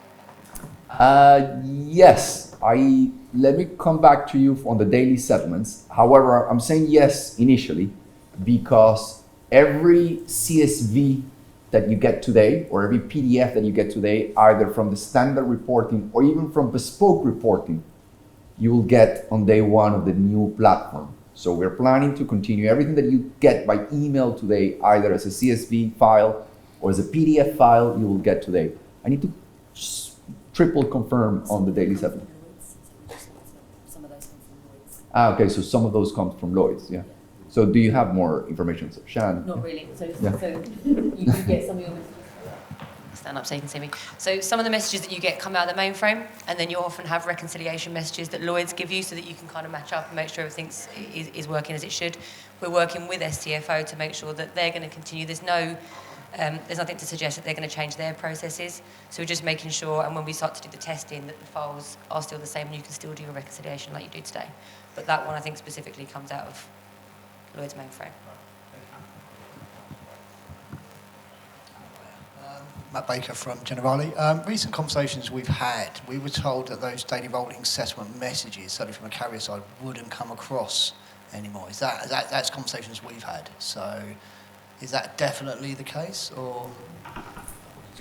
Yes, let me come back to you on the daily settlements. However, I'm saying yes initially because every CSV that you get today or every PDF that you get today, either from the standard reporting or even from bespoke reporting, you will get on day 1 of the new platform. So we're planning to continue everything that you get by email today, either as a CSV file or as a PDF file, you will get today. I need to triple confirm on the daily settlement. Some of those come from Lloyds. Okay, so some of those come from Lloyds, yeah. So do you have more information, so Shan? Not really. So you get some of your messages. Stand up so you can see me. So some of the messages that you get come out of the mainframe, and then you often have reconciliation messages that Lloyds give you so that you can kind of match up and make sure everything is working as it should. We're working with STFO to make sure that they're going to continue. There's no There's nothing to suggest that they're going to change their processes. So we're just making sure, and when we start to do the testing, that the files are still the same and you can still do your reconciliation like you do today. But that one, I think, specifically comes out of Lloyd's mainframe. Matt Baker from Generali. Recent conversations we've had, we were told that those daily rolling settlement messages, certainly from a carrier side, wouldn't come across anymore. That's conversations we've had. So is that definitely the case, or?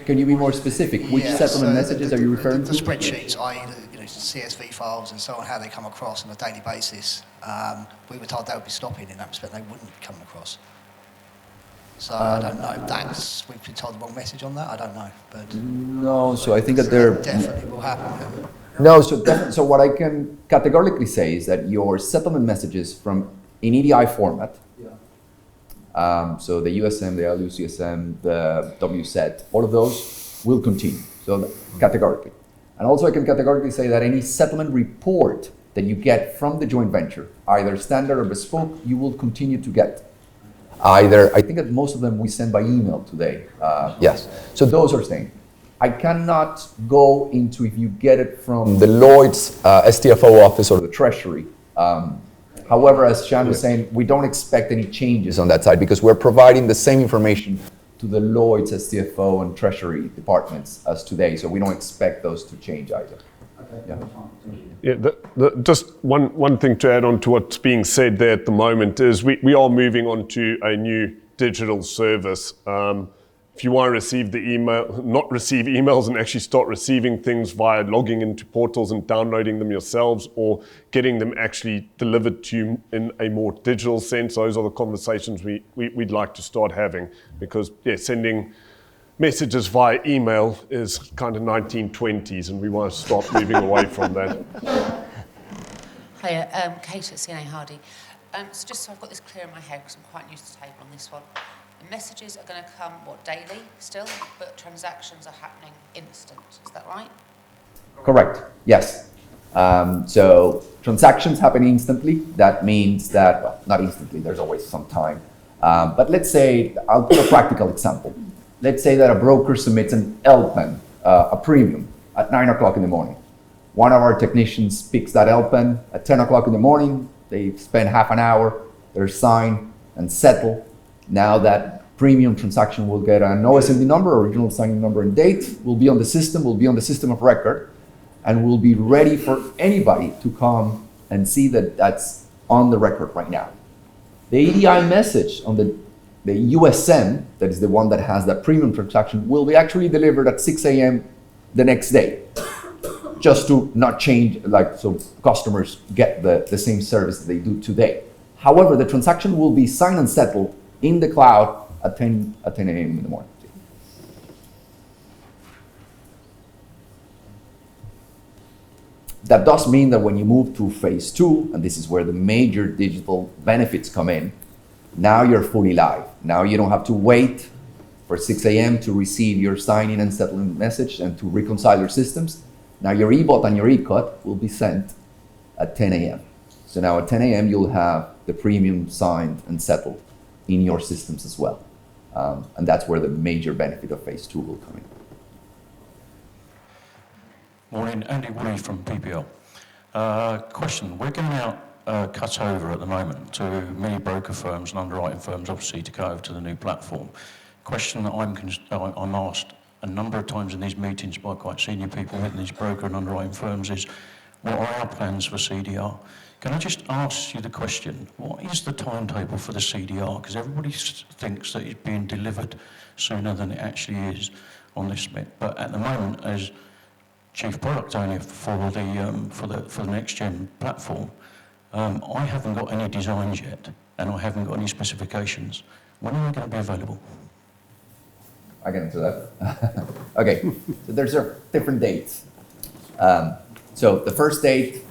Can you be more specific? Which settlement messages are you referring to? The spreadsheets, i.e. the CSV files and so on, how they come across on a daily basis. We were told they would be stopping in that respect, they wouldn't come across. So I don't know if we've been told the wrong message on that, I don't know. But No, so I think that there definitely will happen. No, so what I can categorically say is that your settlement messages from in EDI format, so the USM, the LUCSM, the WSET, all of those will continue, so categorically. And also I can categorically say that any settlement report that you get from the joint venture, either standard or bespoke, you will continue to get. I think that most of them we send by email today. Yes, so those are staying. I cannot go into if you get it from the Lloyd's STFO office or the Treasury. However, as Shan was saying, we don't expect any changes on that side because we're providing the same information to the Lloyd's STFO and Treasury departments as today, so we don't expect those to change either. Just one thing to add on to what's being said there at the moment is we are moving on to a new digital service. If you want to receive the email, not receive emails and actually start receiving things via logging into portals and downloading them yourselves or getting them actually delivered to you in a more digital sense, those are the conversations we'd like to start having because sending messages via email is kind of 1920s and we want to start moving away from that. Hiya, Kate at CNA Hardy. So just so I've got this clear in my head, because I'm quite used to tape on this one. The messages are going to come, daily still, but transactions are happening instant. Is that right? Correct, yes. So transactions happen instantly. That means that, well, not instantly, there's always some time. But let's say, I'll put a practical example. Let's say that a broker submits an LPEN, a premium, at 9 o'clock in the morning. One of our technicians picks that LPEN at 10 o'clock in the morning. They spend half an hour, they're signed and settle. Now that premium transaction will get an OSMD number, original signing number and date, will be on the system of record, and will be ready for anybody to come and see that that's on the record right now. The EDI message on the USM, that is the one that has that premium transaction, will be actually delivered at 6 a.m. the next day, just to not change, so customers get the same service that they do today. However, the transaction will be signed and settled in the cloud at 10 a.m. in the morning. That does mean that when you move to phase 2, and this is where the major digital benefits come in, now you're fully live. Now you don't have to wait for 6 a.m. to receive your signing and settlement message and to reconcile your systems. Now your EBOT and your ECOT will be sent at 10 a.m. So now at 10 a.m. you'll have the premium signed and settled in your systems as well. And that's where the major benefit of phase 2 will come in. Morning, Andy Wooley from PPL. Question, we're going out cut over at the moment to many broker firms and underwriting firms, obviously, to go over to the new platform. Question that I'm asked a number of times in these meetings by quite senior people in these broker and underwriting firms is, what are our plans for CDR? Can I just ask you the question, what is the timetable for the CDR? Because everybody thinks that it's being delivered sooner than it actually is on this bit. But at the moment, as Chief Product Owner for the next gen platform, I haven't got any designs yet, and I haven't got any specifications. When are they going to be available? I can answer that. Okay, so there's different dates. So the first date,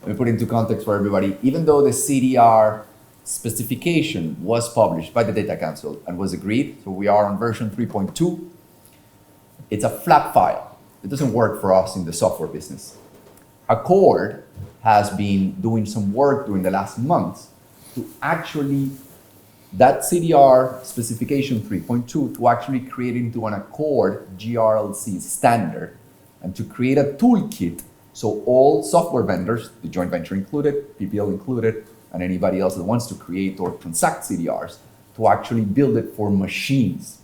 let me put into context for everybody, even though the CDR specification was published by the Data Council and was agreed, so we are on version 3.2, it's a flat file. It doesn't work for us in the software business. Accord has been doing some work during the last months to actually that CDR specification 3.2 to actually create into an Accord GRLC standard and to create a toolkit so all software vendors, the joint venture included, PPL included, and anybody else that wants to create or transact CDRs, to actually build it for machines.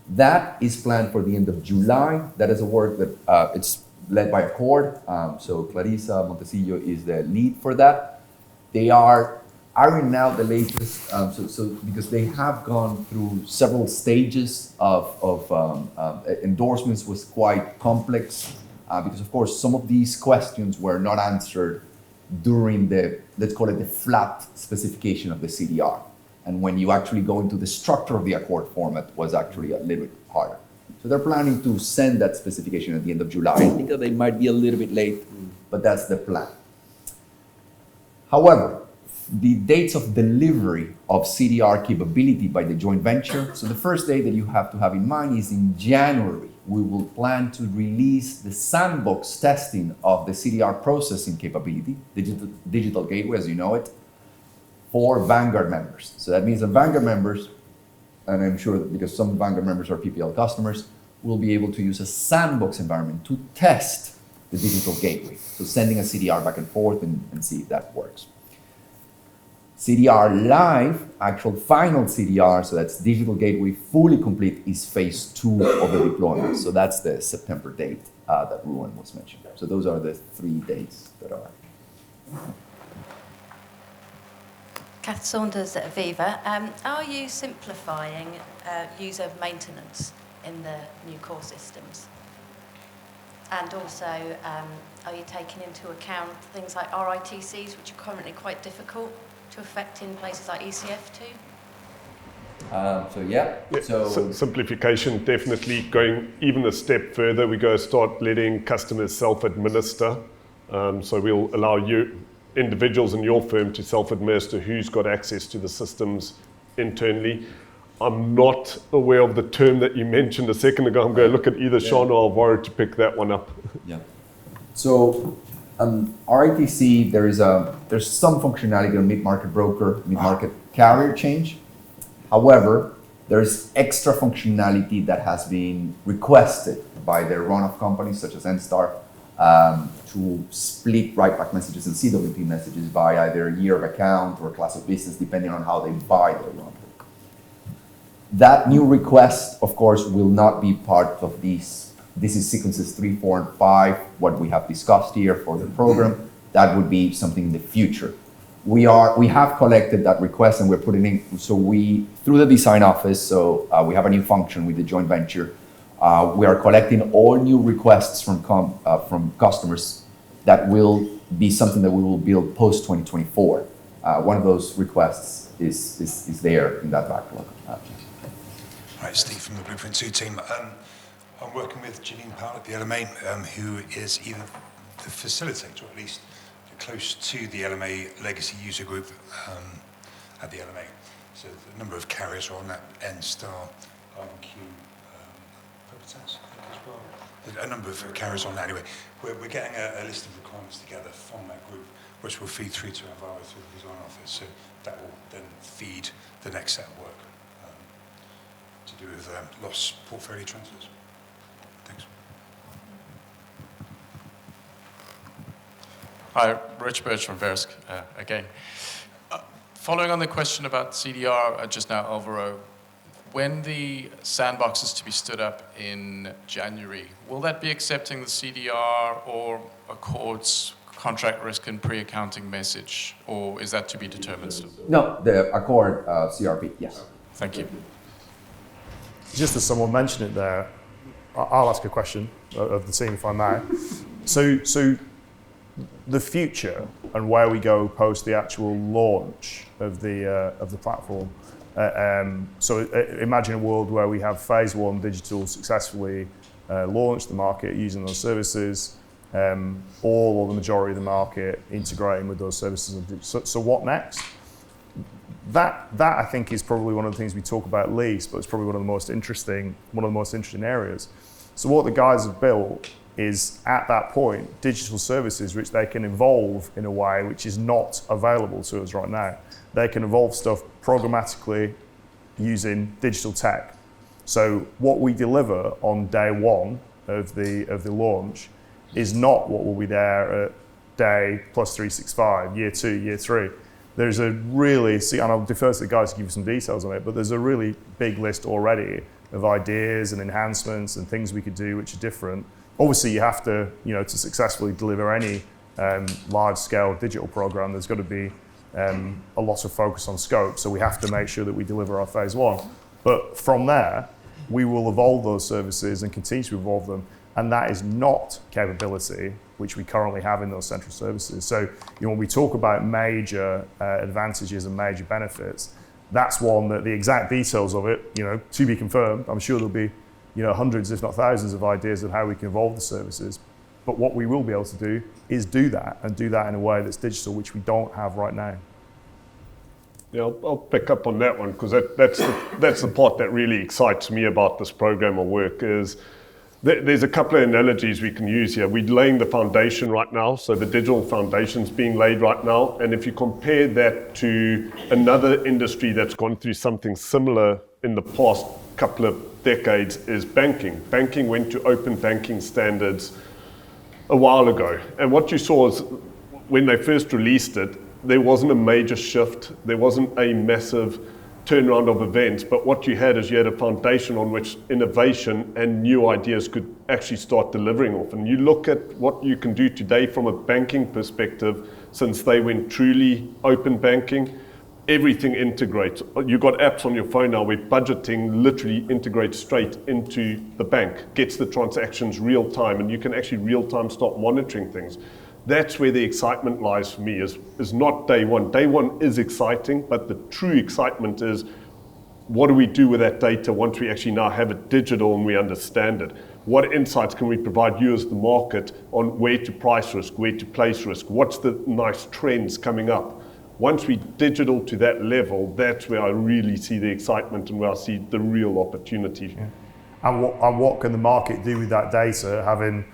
That is planned for the end of July. That is a work that it's led by Accord. So Clarissa Montesillo is the lead for that. They are ironing out the latest, because they have gone through several stages of endorsements was quite complex, because of course some of these questions were not answered during the, let's call it the flat specification of the CDR. And when you actually go into the structure of the Accord format was actually a little bit harder. So they're planning to send that specification at the end of July. I think that they might be a little bit late, but that's the plan. However, the dates of delivery of CDR capability by the joint venture. So the first day that you have to have in mind is in January. We will plan to release the sandbox testing of the CDR processing capability, digital gateway as you know it, for Vanguard members. So that means that Vanguard members, and I'm sure that because some Vanguard members are PPL customers, will be able to use a sandbox environment to test the digital gateway. So sending a CDR back and forth and see if that works. CDR Live, actual final CDR, so that's digital gateway fully complete, is phase 2 of the deployment. So that's the September date that Ruan was mentioning. So those are the 3 dates that are. Kath Saunders at Aviva. Are you simplifying user maintenance in the new core systems? And also, are you taking into account things like RITCs, which are currently quite difficult to affect in places like ECF2? So simplification, definitely going even a step further. We go start letting customers self-administer. So we'll allow you, individuals in your firm, to self-administer who's got access to the systems internally. I'm not aware of the term that you mentioned a second ago. I'm going to look at either Sean or Alvaro to pick that one up. Yeah. So RITC, there's some functionality on mid-market broker, mid-market carrier change. However, there's extra functionality that has been requested by the run-off companies such as Enstar to split write-back messages and CWP messages by either year of account or class of business, depending on how they buy their run. That new request, of course, will not be part of these. This is sequences 3, 4, and 5, what we have discussed here for the program. That would be something in the future. We have collected that request and we're putting in, so through the design office, so we have a new function with the joint venture. We are collecting all new requests from customers that will be something that we will build post 2024. One of those requests is there in that backlog. Right, Steve from the Blueprint 2 team. I'm working with Janine Powell at the LMA, who is either the facilitator, or at least close to the LMA legacy user group at the LMA. So a number of carriers are on that, Enstar, IQ, Probitas, I think as well. A number of carriers on that anyway. We're getting a list of requirements together from that group, which will feed through to Alvaro through the design office. So that will then feed the next set of work to do with loss portfolio transfers. Thanks. Hi, Rich Birch from Verisk again. Following on the question about CDR just now, Alvaro, when the sandbox is to be stood up in January, will that be accepting the CDR or Accord's contract risk and pre-accounting message, or is that to be determined still? No, the Accord CRP, yes. Thank you. Just as someone mentioned it there, I'll ask a question of the team if I may. So the future and where we go post the actual launch of the platform. So imagine a world where we have phase 1 digital successfully launched the market using those services, all or the majority of the market integrating with those services. So what next? That I think is probably one of the things we talk about least, but it's probably one of the most interesting areas. So what the guys have built is at that point digital services which they can evolve in a way which is not available to us right now. They can evolve stuff programmatically using digital tech. So what we deliver on day one of the launch is not what will be there at day plus 365, year 2, year 3. There's a really, and I'll defer to the guys to give you some details on it, but there's a really big list already of ideas and enhancements and things we could do which are different. Obviously, you have to, to successfully deliver any large-scale digital program, there's got to be a lot of focus on scope. So we have to make sure that we deliver our phase 1. But from there, we will evolve those services and continue to evolve them. And that is not capability which we currently have in those central services. So when we talk about major advantages and major benefits, that's one that the exact details of it, to be confirmed. I'm sure there'll be, hundreds, if not thousands, of ideas of how we can evolve the services. But what we will be able to do is do that, and do that in a way that's digital, which we don't have right now. Yeah, I'll pick up on that one, because that's the part that really excites me about this program of work. Is there's a couple of analogies we can use here. We're laying the foundation right now, so the digital foundation's being laid right now. And if you compare that to another industry that's gone through something similar in the past couple of decades, is banking. Banking went to open banking standards a while ago. And what you saw is when they first released it, there wasn't a major shift. There wasn't a massive turnaround of events, but what you had is you had a foundation on which innovation and new ideas could actually start delivering off. And you look at what you can do today from a banking perspective, since they went truly open banking, everything integrates. You've got apps on your phone now where budgeting literally integrates straight into the bank, gets the transactions real time, and you can actually real time start monitoring things. That's where the excitement lies for me, is not day one. Day one is exciting, but the true excitement is, what do we do with that data once we actually now have it digital and we understand it? What insights can we provide you as the market on where to price risk, where to place risk? What's the nice trends coming up? Once we digital to that level, that's where I really see the excitement and where I see the real opportunity. Yeah. And what can the market do with that data, having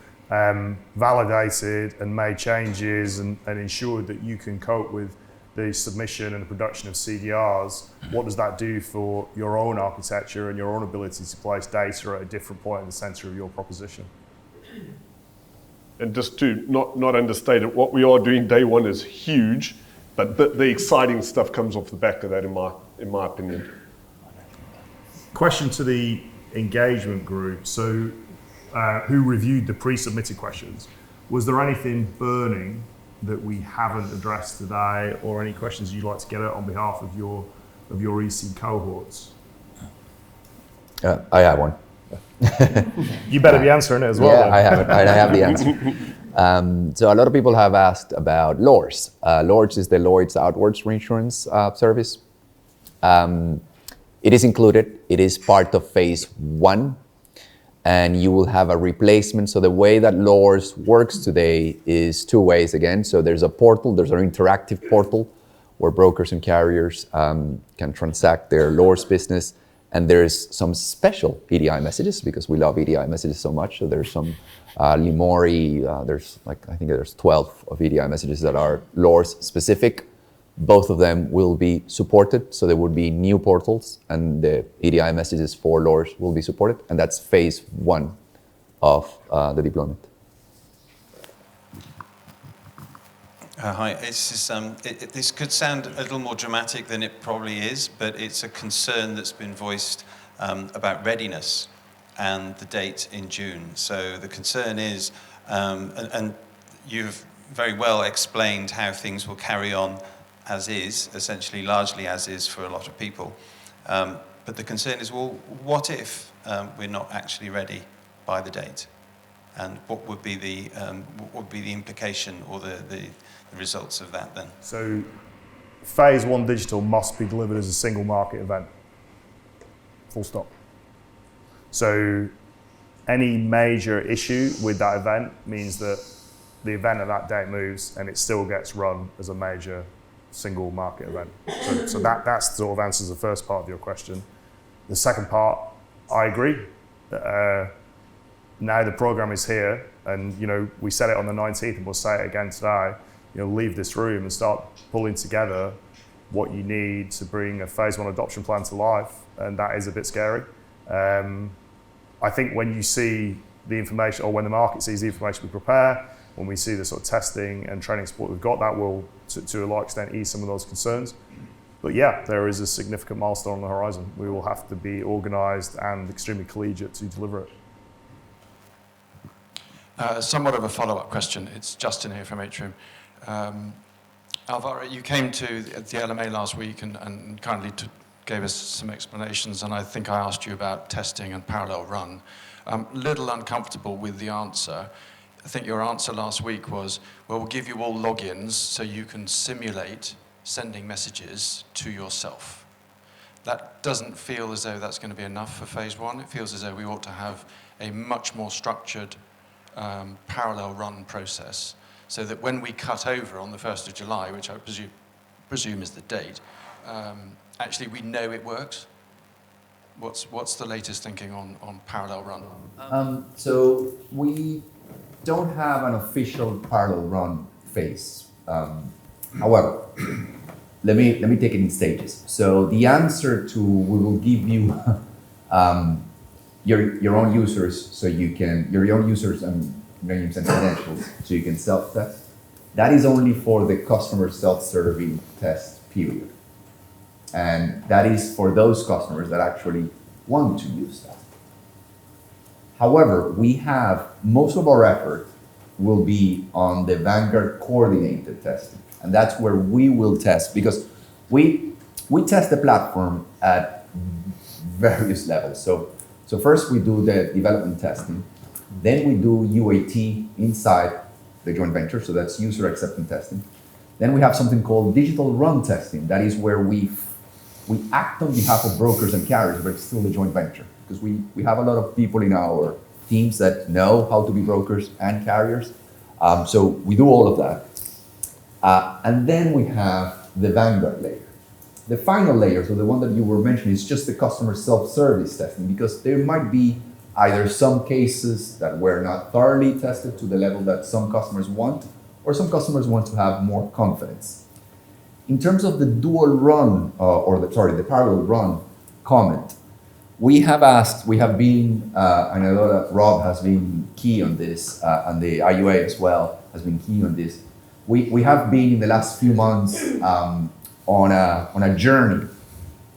validated and made changes and ensured that you can cope with the submission and the production of CDRs? What does that do for your own architecture and your own ability to place data at a different point in the center of your proposition? And just to not understate it, what we are doing day one is huge, but the exciting stuff comes off the back of that, in my opinion. Question to the engagement group. So, who reviewed the pre-submitted questions? Was there anything burning that we haven't addressed today, or any questions you'd like to get out on behalf of your EC cohorts? I have one. You better be answering it as well. Yeah, I have it. I have the answer. So a lot of people have asked about Lloyd's. Lloyd's is the Lloyd's Outwards Reinsurance service. It is included. It is part of phase 1. And you will have a replacement. So the way that Lloyd's works today is 2 ways again. So there's a portal, there's an interactive portal where brokers and carriers can transact their Lloyd's business. And there's some special EDI messages, because we love EDI messages so much. So there's some Limori, I think there's 12 of EDI messages that are Lloyd's specific. Both of them will be supported, so there would be new portals, and the EDI messages for Lloyd's will be supported, and that's phase 1 of the deployment. Hi, this could sound a little more dramatic than it probably is, but it's a concern that's been voiced about readiness and the date in June. So the concern is, and you've very well explained how things will carry on as is, essentially largely as is for a lot of people. But the concern is, well, what if we're not actually ready by the date? And what would be the implication or the results of that then? So phase 1 digital must be delivered as a single market event. Full stop. So any major issue with that event means that the event at that date moves and it still gets run as a major single market event. So that's sort of answers the first part of your question. The second part, I agree. Now the program is here, And we said it on the 19th, and we'll say it again today. Leave this room and start pulling together what you need to bring a phase 1 adoption plan to life, and that is a bit scary. I think when you see the information, or when the market sees the information we prepare, when we see the sort of testing and training support we've got, that will, to a large extent, ease some of those concerns. But yeah, there is a significant milestone on the horizon. We will have to be organised and extremely collegiate to deliver it. Somewhat of a follow-up question. It's Justin here from Atrium. Alvaro, you came to the LMA last week and kindly gave us some explanations, and I think I asked you about testing and parallel run. I'm a little uncomfortable with the answer. I think your answer last week was, well, we'll give you all logins so you can simulate sending messages to yourself. That doesn't feel as though that's going to be enough for phase 1. It feels as though we ought to have a much more structured parallel run process, so that when we cut over on the 1st of July, which I presume is the date, actually we know it works. What's the latest thinking on parallel run? So we don't have an official parallel run phase. However, let me take it in stages. So the answer to, we will give you your own users, so you can, your own users and names and credentials, so you can self-test. That is only for the customer self-serving test period. And that is for those customers that actually want to use that. However, we have, most of our effort will be on the Vanguard coordinated testing. And that's where we will test, because we test the platform at various levels. So first we do the development testing, then we do UAT inside the joint venture, so that's user acceptance testing. Then we have something called digital run testing. That is where we act on behalf of brokers and carriers, but it's still a joint venture, because we have a lot of people in our teams that know how to be brokers and carriers. So we do all of that. And then we have the Vanguard layer. The final layer, so the one that you were mentioning, is just the customer self-service testing, because there might be either some cases that were not thoroughly tested to the level that some customers want, or some customers want to have more confidence. In terms of the dual run, the parallel run comment, we have been, and I know that Rob has been key on this, and the IUA as well has been key on this. We have been in the last few months on a journey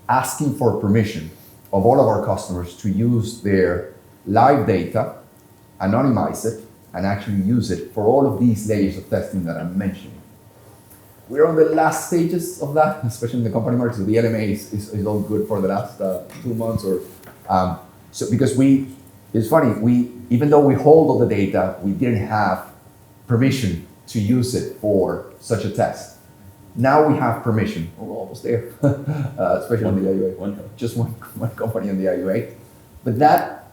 asking for permission of all of our customers to use their live data, anonymize it, and actually use it for all of these layers of testing that I'm mentioning. We're on the last stages of that, especially in the company market. So the LMA is all good for the last 2 months, so because it's funny, even though we hold all the data, we didn't have permission to use it for such a test. Now we have permission. We're almost there, especially on the IUA. Just one company on the IUA. But that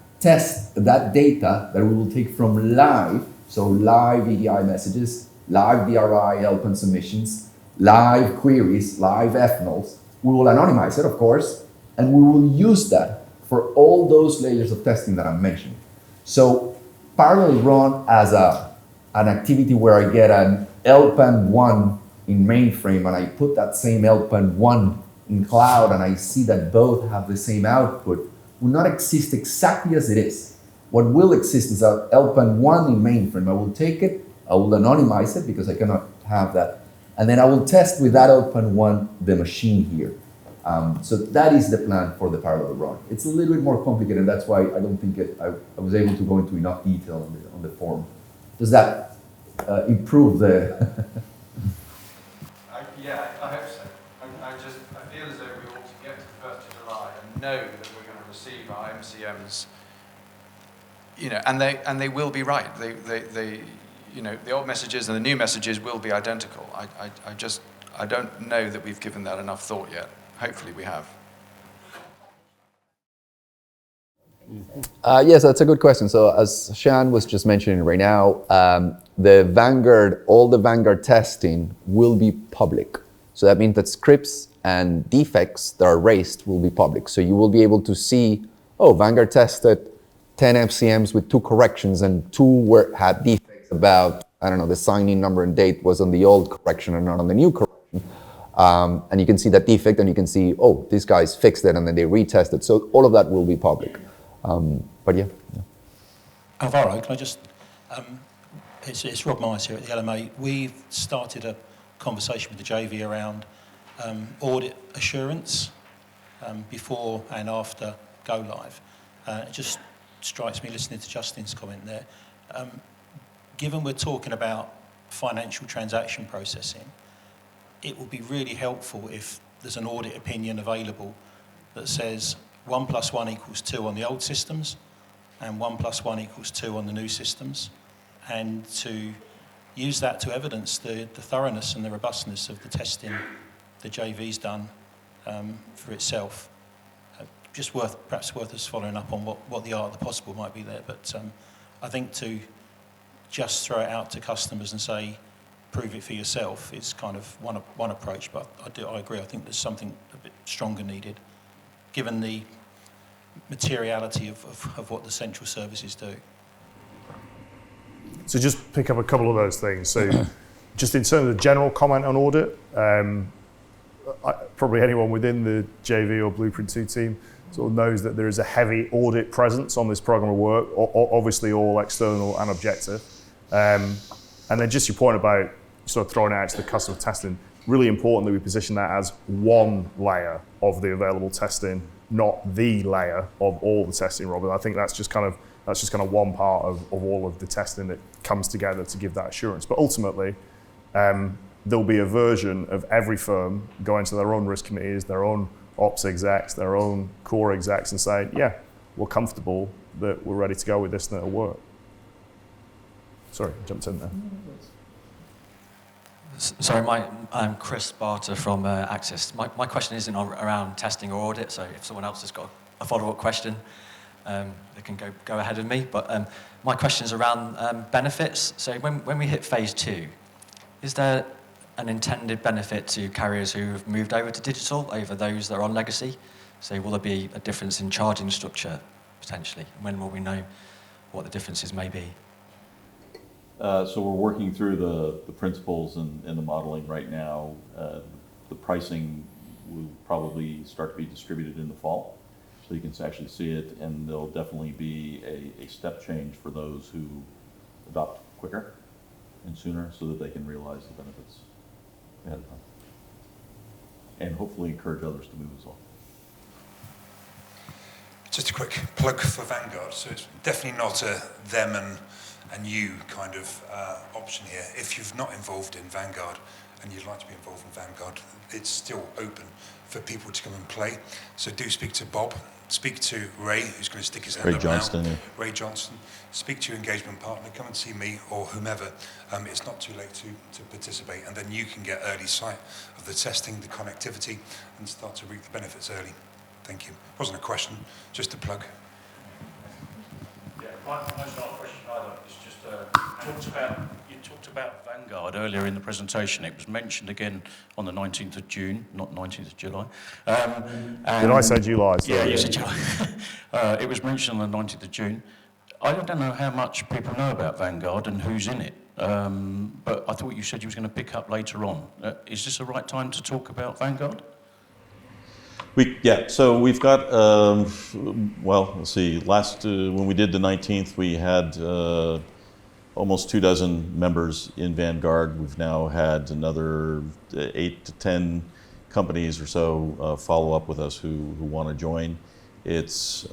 data that we will take from live, so live EDI messages, live DRI LPAN submissions, live queries, live FNOLs, we will anonymize it, of course, and we will use that for all those layers of testing that I'm mentioning. So parallel run as an activity where I get an LPAN 1 in mainframe and I put that same LPAN 1 in cloud and I see that both have the same output will not exist exactly as it is. What will exist is an LPAN 1 in mainframe. I will take it, I will anonymize it because I cannot have that, and then I will test with that LPAN 1 the machine here. So that is the plan for the parallel run. It's a little bit more complicated, and that's why I don't think I was able to go into enough detail on the form. Does that improve the... Yeah, I hope so. I feel as though we ought to get to the 1st of July and know that we're going to receive our MCMs, and they will be right. The old messages and the new messages will be identical. I don't know that we've given that enough thought yet. Hopefully we have. Yes, that's a good question. So as Shan was just mentioning right now, all the Vanguard testing will be public. So that means that scripts and defects that are raised will be public. So you will be able to see, oh, Vanguard tested 10 FCMs with 2 corrections and 2 had defects about, I don't know, the sign-in number and date was on the old correction and not on the new correction. And you can see that defect and you can see, oh, these guys fixed it and then they retested. So all of that will be public. But yeah. Alvaro, can I just, it's Rob Myers here at the LMA. We've started a conversation with the JV around audit assurance before and after go live. It just strikes me listening to Justin's comment there. Given we're talking about financial transaction processing, it would be really helpful if there's an audit opinion available that says 1 + 1 = 2 on the old systems and 1 + 1 = 2 on the new systems, and to use that to evidence the thoroughness and the robustness of the testing the JV's done for itself. Perhaps worth us following up on what the art of the possible might be there. But I think to just throw it out to customers and say, prove it for yourself, is kind of one approach. But I agree. I think there's something a bit stronger needed, given the materiality of what the central services do. So just pick up a couple of those things. So just in terms of general comment on audit, probably anyone within the JV or Blueprint 2 team sort of knows that there is a heavy audit presence on this program of work, obviously all external and objective. And then just your point about sort of throwing it out to the customer testing, really important that we position that as one layer of the available testing, not the layer of all the testing, Robin. I think that's just kind of one part of all of the testing that comes together to give that assurance. But ultimately, there'll be a version of every firm going to their own risk committees, their own ops execs, their own core execs, and saying, yeah, we're comfortable that we're ready to go with this and it'll work. Sorry, I jumped in there. Sorry, I'm Chris Barter from Axis. My question isn't around testing or audit, so if someone else has got a follow-up question, they can go ahead of me. But my question is around benefits. So when we hit phase 2, is there an intended benefit to carriers who have moved over to digital over those that are on legacy? So will there be a difference in charging structure, potentially? When will we know what the differences may be? So we're working through the principles and the modeling right now. The pricing will probably start to be distributed in the fall, so you can actually see it, and there'll definitely be a step change for those who adopt quicker and sooner so that they can realize the benefits ahead of time. And hopefully encourage others to move as well. Just a quick plug for Vanguard. So it's definitely not a them and you kind of option here. If you're not involved in Vanguard and you'd like to be involved in Vanguard, it's still open for people to come and play. So do speak to Bob, speak to Ray, who's going to stick his hand up now. Ray Johnston. Speak to your engagement partner, come and see me or whomever. It's not too late to participate, and then you can get early sight of the testing, the connectivity, and start to reap the benefits early. Thank you. It wasn't a question, just a plug. Yeah, mine's not a question either. It's just you talked about Vanguard earlier in the presentation. It was mentioned again on the 19th of June, not 19th of July. Did I say July? Sorry. Yeah, you said July. It was mentioned on the 19th of June. I don't know how much people know about Vanguard and who's in it, but I thought you said you was going to pick up later on. Is this the right time to talk about Vanguard? So we've got, let's see, when we did the 19th, we had almost 24 members in Vanguard. We've now had another 8 to 10 companies or so follow up with us who want to join. It's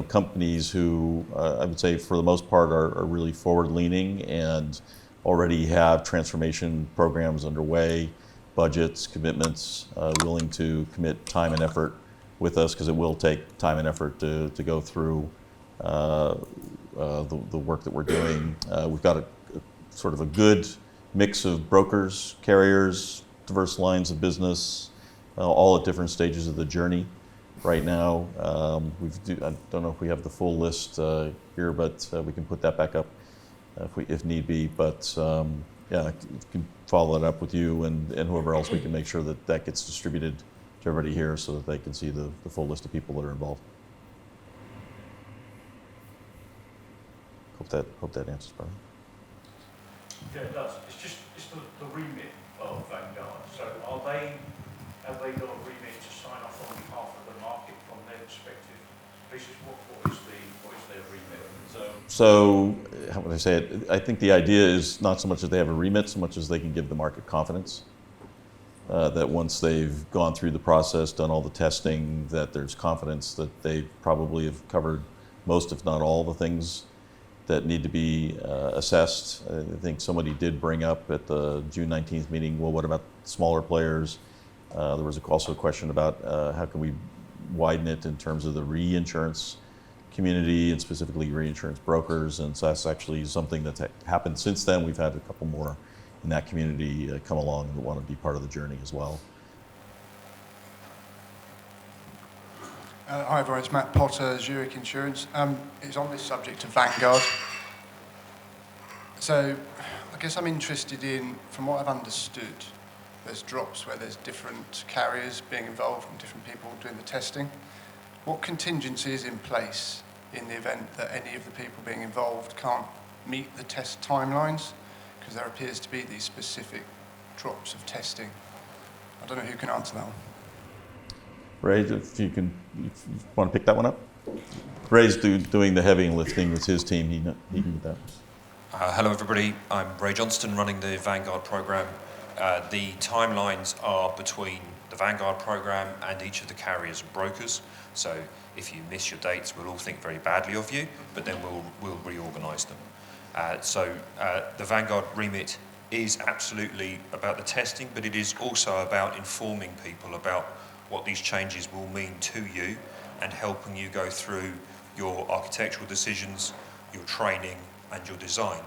companies who I would say for the most part are really forward-leaning and already have transformation programs underway, budgets, commitments, willing to commit time and effort with us, because it will take time and effort to go through the work that we're doing. We've got a sort of a good mix of brokers, carriers, diverse lines of business, all at different stages of the journey. Right now, I don't know if we have the full list here, but we can put that back up if need be. But I can follow that up with you and whoever else. We can make sure that gets distributed to everybody here so that they can see the full list of people that are involved. Hope that answers part. Yeah, it does. It's the remit of Vanguard. So have they got a remit to sign off on behalf of the market from their perspective? What is their remit? So how would I say it? I think the idea is not so much that they have a remit, so much as they can give the market confidence. That once they've gone through the process, done all the testing, that there's confidence that they probably have covered most, if not all, the things that need to be assessed. I think somebody did bring up at the June 19th meeting, well, what about smaller players? There was also a question about how can we widen it in terms of the reinsurance community and specifically reinsurance brokers. And so that's actually something that's happened since then. We've had a couple more in that community come along that want to be part of the journey as well. Hi everyone, it's Matt Potter, Zurich Insurance. It's on this subject of Vanguard. So I guess I'm interested in, from what I've understood, there's drops where there's different carriers being involved and different people doing the testing. What contingency is in place in the event that any of the people being involved can't meet the test timelines? Because there appears to be these specific drops of testing. I don't know who can answer that one. Ray, if you want to pick that one up? Ray's doing the heavy lifting with his team. He can do that. Hello everybody, I'm Ray Johnston running the Vanguard program. The timelines are between the Vanguard program and each of the carriers and brokers. So if you miss your dates, we'll all think very badly of you, but then we'll reorganise them. The Vanguard remit is absolutely about the testing, but it is also about informing people about what these changes will mean to you and helping you go through your architectural decisions, your training and your design.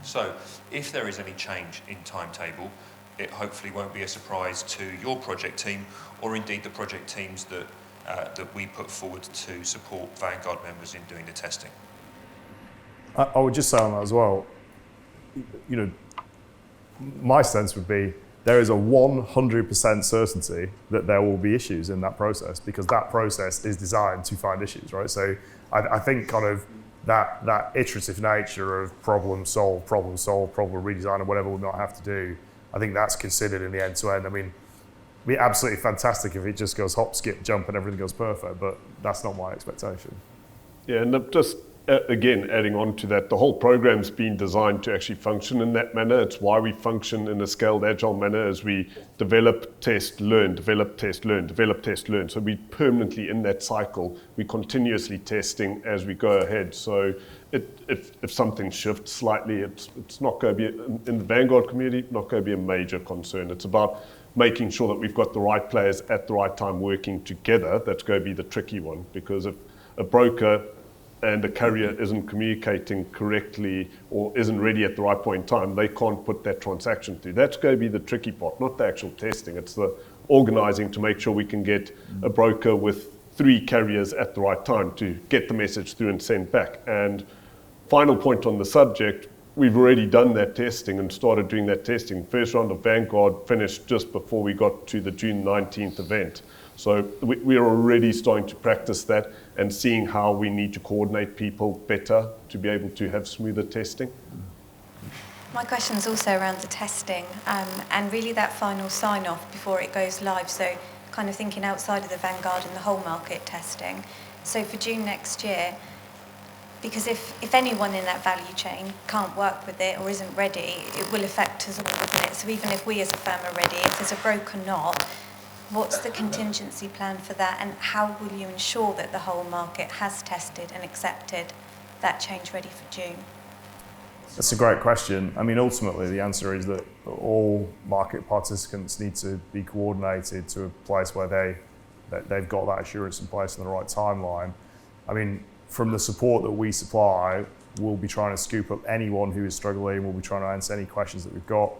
So if there is any change in timetable, it hopefully won't be a surprise to your project team or indeed the project teams that we put forward to support Vanguard members in doing the testing. I would just say on that as well, my sense would be there is a 100% certainty that there will be issues in that process because that process is designed to find issues, right? So I think kind of that iterative nature of problem solve, problem redesign, or whatever we might have to do, I think that's considered in the end to end. I mean, it'd be absolutely fantastic if it just goes hop, skip, jump and everything goes perfect, but that's not my expectation. Yeah, and just again, adding on to that, the whole program's been designed to actually function in that manner. It's why we function in a scaled agile manner as we develop, test, learn, develop, test, learn, develop, test, learn. So we're permanently in that cycle. We're continuously testing as we go ahead. So if something shifts slightly, it's not going to be, in the Vanguard community, not going to be a major concern. It's about making sure that we've got the right players at the right time working together. That's going to be the tricky one, because if a broker and the carrier isn't communicating correctly or isn't ready at the right point in time, they can't put that transaction through. That's going to be the tricky part, not the actual testing. It's the organizing to make sure we can get a broker with 3 carriers at the right time to get the message through and send back. And final point on the subject, we've already done that testing and started doing that testing. First round of Vanguard finished just before we got to the June 19th event. So we are already starting to practice that and seeing how we need to coordinate people better to be able to have smoother testing. My question is also around the testing and really that final sign-off before it goes live. So kind of thinking outside of the Vanguard and the whole market testing. So for June next year, because if anyone in that value chain can't work with it or isn't ready, it will affect us all, doesn't it? So even if we as a firm are ready, if there's a broker not, what's the contingency plan for that, and how will you ensure that the whole market has tested and accepted that change ready for June? That's a great question. I mean, ultimately, the answer is that all market participants need to be coordinated to a place where they've got that assurance in place in the right timeline. I mean, from the support that we supply, we'll be trying to scoop up anyone who is struggling. We'll be trying to answer any questions that we've got.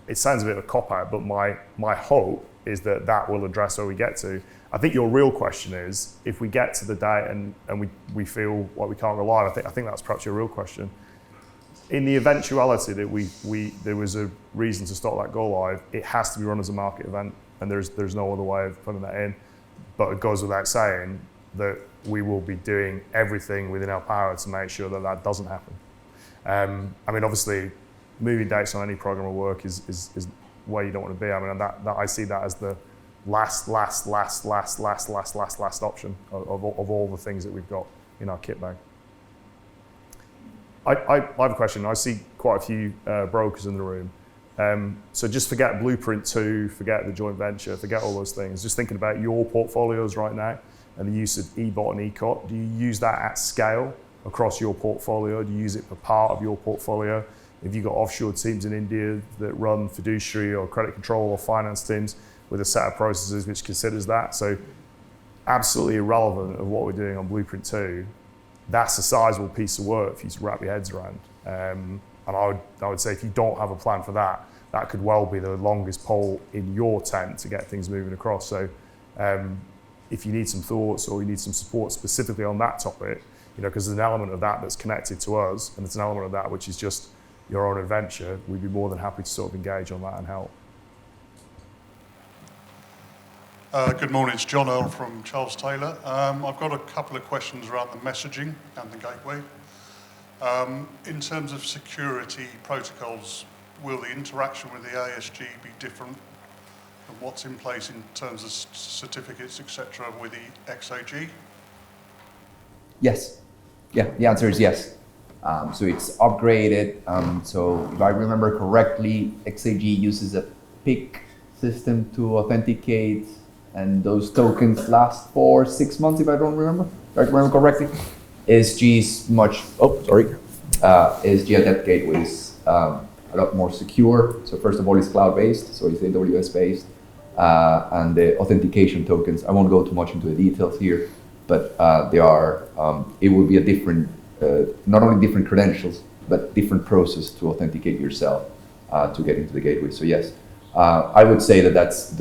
It sounds a bit of a cop-out, but my hope is that that will address where we get to. I think your real question is, if we get to the date and we feel like we can't go live, I think that's perhaps your real question. In the eventuality that there was a reason to start that go live, it has to be run as a market event, and there's no other way of putting that in. But it goes without saying, that we will be doing everything within our power to make sure that that doesn't happen. I mean, obviously, moving dates on any program of work is where you don't want to be. I mean, that I see that as the last option of all the things that we've got in our kit bag. I have a question. I see quite a few brokers in the room. So just forget Blueprint 2, forget the joint venture, forget all those things. Just thinking about your portfolios right now and the use of eBot and eCot. Do you use that at scale across your portfolio? Do you use it for part of your portfolio? If you've got offshore teams in India that run fiduciary or credit control or finance teams with a set of processes which considers that. So absolutely irrelevant of what we're doing on Blueprint 2. That's a sizable piece of work for you to wrap your heads around. And I would say if you don't have a plan for that, that could well be the longest pole in your tent to get things moving across. So if you need some thoughts or you need some support specifically on that topic, because there's an element of that that's connected to us, and there's an element of that which is just your own adventure, we'd be more than happy to sort of engage on that and help. Good morning, it's John Earl from Charles Taylor. I've got a couple of questions around the messaging and the gateway. In terms of security protocols, will the interaction with the ASG be different from what's in place in terms of certificates, etc., with the XAG? Yes. Yeah, the answer is yes. So it's upgraded. So if I remember correctly, XAG uses a PIC system to authenticate, and those tokens last for 6 months, if I remember correctly. ASG Adept Gateway is a lot more secure. So first of all, it's cloud-based, so it's AWS-based. And the authentication tokens, I won't go too much into the details here, but they are, it will be a different, not only different credentials, but different process to authenticate yourself to get into the gateway. So yes, I would say that that's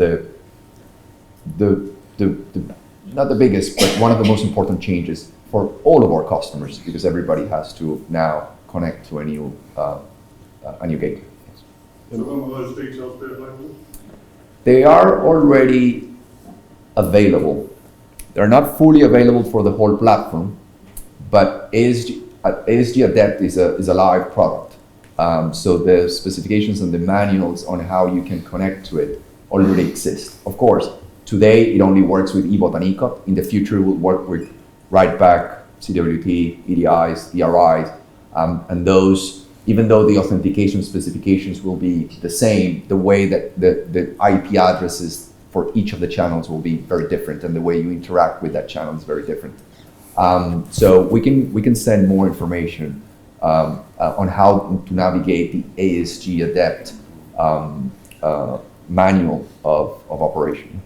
not the biggest, but one of the most important changes for all of our customers, because everybody has to now connect to a new gateway. Yes. So when will those details be available? They are already available. They're not fully available for the whole platform, but ASG Adept is a live product. So the specifications and the manuals on how you can connect to it already exist. Of course, today it only works with eBot and eCot. In the future, it will work with WriteBack, CWT, EDIs, DRIs, and those, even though the authentication specifications will be the same, the way that the IP addresses for each of the channels will be very different, and the way you interact with that channel is very different. So we can send more information on how to navigate the ASG Adept manual of operation.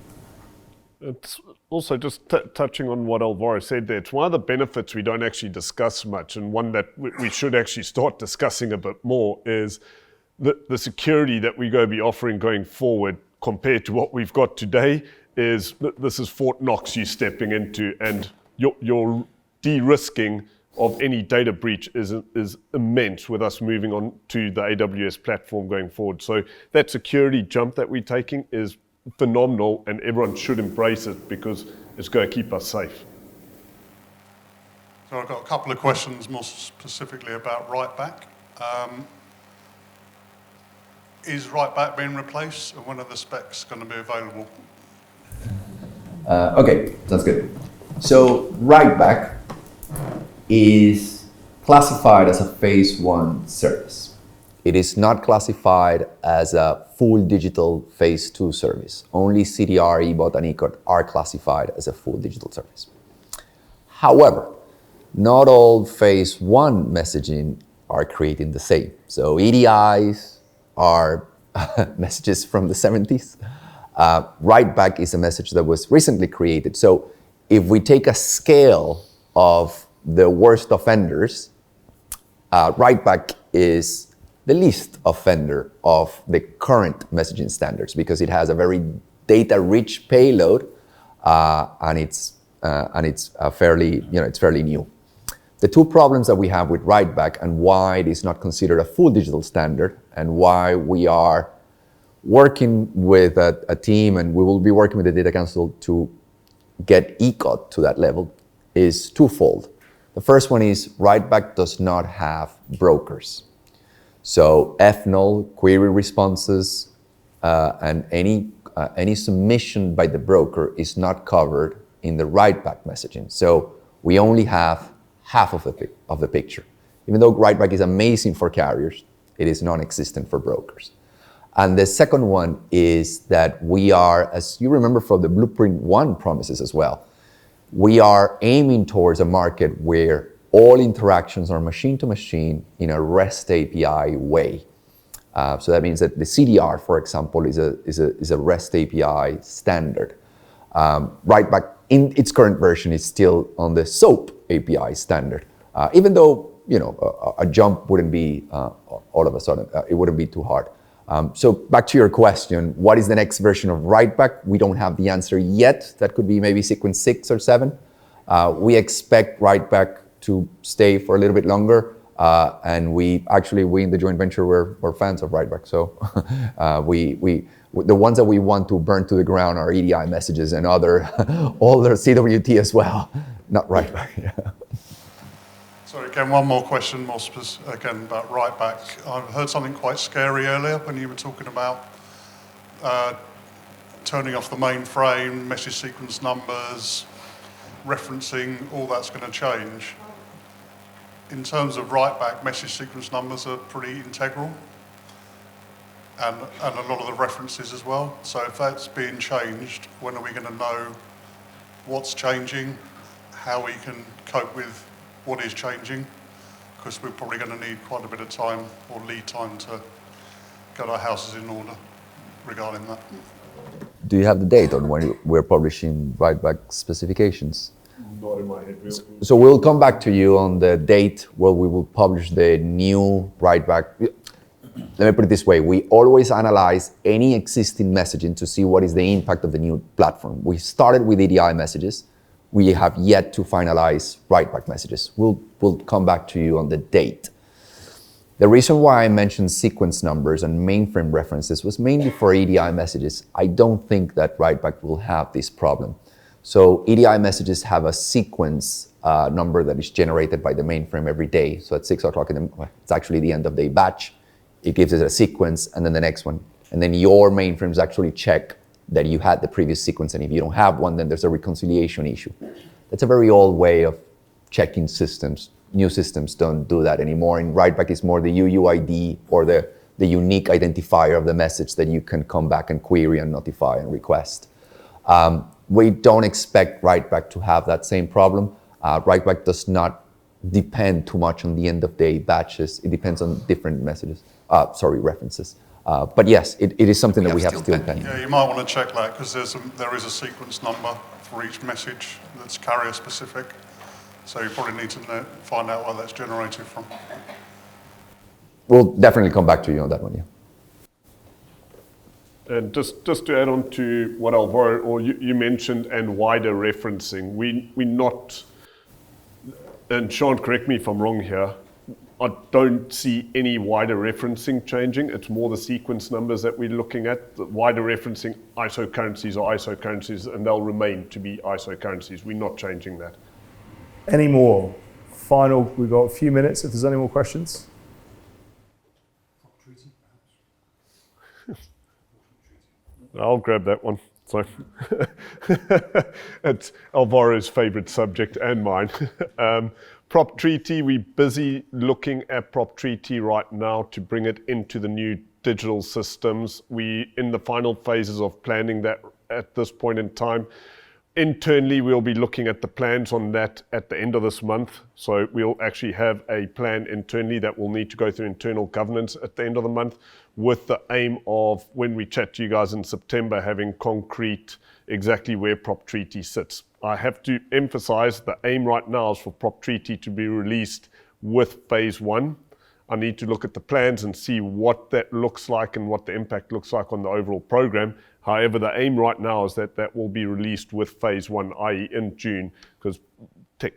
It's also just touching on what Alvaro said there. It's one of the benefits we don't actually discuss much, and one that we should actually start discussing a bit more, is the security that we're going to be offering going forward compared to what we've got today. This is Fort Knox you're stepping into, and your de-risking of any data breach is immense with us moving on to the AWS platform going forward. So that security jump that we're taking is phenomenal, and everyone should embrace it because it's going to keep us safe. So I've got a couple of questions more specifically about WriteBack. Is WriteBack being replaced, and when are the specs going to be available? Okay, sounds good. So WriteBack is classified as a phase 1 service. It is not classified as a full digital phase 2 service. Only CDR, eBot, and eCot are classified as a full digital service. However, not all phase 1 messaging are created the same. So EDIs are messages from the 70s. WriteBack is a message that was recently created. So if we take a scale of the worst offenders, WriteBack is the least offender of the current messaging standards because it has a very data-rich payload, and it's fairly new. The two problems that we have with WriteBack and why it is not considered a full digital standard, and why we are working with a team, and we will be working with the Data Council to get ECOT to that level is twofold. The first one is writeback does not have brokers. So FNull, query responses, and any submission by the broker is not covered in the writeback messaging. So we only have half of the picture. Even though writeback is amazing for carriers, it is non-existent for brokers. And the second one is that we are, as you remember from the Blueprint 1 promises as well, we are aiming towards a market where all interactions are machine to machine in a REST API way. So that means that the CDR, for example, is a REST API standard. Writeback in its current version is still on the SOAP API standard, even though a jump wouldn't be all of a sudden, it wouldn't be too hard. So back to your question, what is the next version of writeback? We don't have the answer yet. That could be maybe sequence 6 or 7. We expect writeback to stay for a little bit longer. And we in the joint venture, we're fans of writeback. So the ones that we want to burn to the ground are EDI messages and all their CWT as well, not writeback. Yeah. Sorry, again, one more question, again about writeback. I heard something quite scary earlier when you were talking about turning off the mainframe, message sequence numbers, referencing, all that's going to change. In terms of writeback, message sequence numbers are pretty integral, and a lot of the references as well. So if that's being changed, when are we going to know what's changing, how we can cope with what is changing? Because we're probably going to need quite a bit of time or lead time to get our houses in order regarding that. Do you have the date on when we're publishing writeback specifications? Not in my head. So we'll come back to you on the date where we will publish the new writeback. Let me put it this way. We always analyze any existing messaging to see what is the impact of the new platform. We started with EDI messages. We have yet to finalize writeback messages. We'll come back to you on the date. The reason why I mentioned sequence numbers and mainframe references was mainly for EDI messages. I don't think that writeback will have this problem. So EDI messages have a sequence number that is generated by the mainframe every day. So at 6 o'clock it's actually the end of day batch. It gives it a sequence and then the next one. And then your mainframes actually check that you had the previous sequence. And if you don't have one, then there's a reconciliation issue. That's a very old way of checking systems. New systems don't do that anymore. In writeback, it's more the UUID or the unique identifier of the message that you can come back and query and notify and request. We don't expect writeback to have that same problem. Writeback does not depend too much on the end of day batches. It depends on different messages, references. But yes, it is something that we have still pending. Yeah, you might want to check that because there is a sequence number for each message that's carrier specific. So you probably need to find out where that's generated from. We'll definitely come back to you on that one, yeah. And just to add on to what Alvaro, or you mentioned, and wider referencing, we not, and Sean, correct me if I'm wrong here, I don't see any wider referencing changing. It's more the sequence numbers that we're looking at. The wider referencing, ISO currencies are ISO currencies, and they'll remain to be ISO currencies. We're not changing that. Any more? Final, we've got a few minutes if there's any more questions. I'll grab that one. So it's Alvaro's favorite subject and mine. Prop Treaty, we're busy looking at Prop Treaty right now to bring it into the new digital systems. We in the final phases of planning that at this point in time. Internally, we'll be looking at the plans on that at the end of this month. So we'll actually have a plan internally that will need to go through internal governance at the end of the month with the aim of, when we chat to you guys in September, having concrete exactly where Prop Treaty sits. I have to emphasize the aim right now is for Prop Treaty to be released with phase 1. I need to look at the plans and see what that looks like and what the impact looks like on the overall program. However, the aim right now is that that will be released with phase 1, i.e. in June, because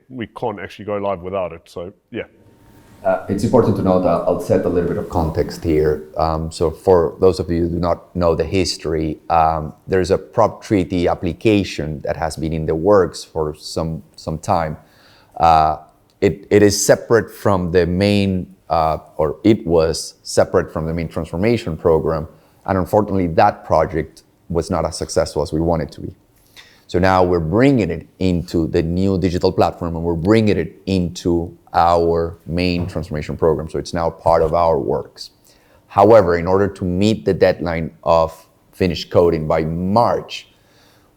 we can't actually go live without it. So, yeah. It's important to note, I'll set a little bit of context here. So for those of you who do not know the history, there's a prop treaty application that has been in the works for some time. It is separate from the main, or it was separate from the main transformation program, and unfortunately that project was not as successful as we wanted to be. So now we're bringing it into the new digital platform, and we're bringing it into our main transformation program. So it's now part of our works. However, in order to meet the deadline of finished coding by March,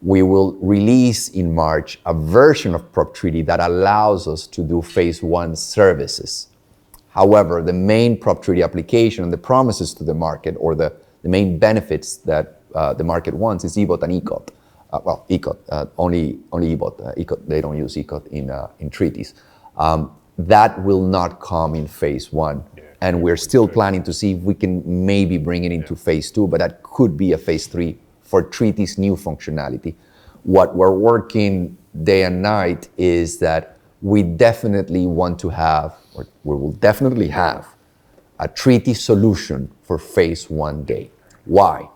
we will release in March a version of Prop Treaty that allows us to do phase 1 services. However, the main Prop Treaty application and the promises to the market, or the main benefits that the market wants, is EBOT and ECOT. Well, ECOT, only EBOT. ECOT, they don't use ECOT in treaties. That will not come in phase 1. And we're still planning to see if we can maybe bring it into phase 2, but that could be a phase 3 for treaties' new functionality. What we're working day and night is that we definitely want to have, or we will definitely have, a treaty solution for phase 1 day. Why?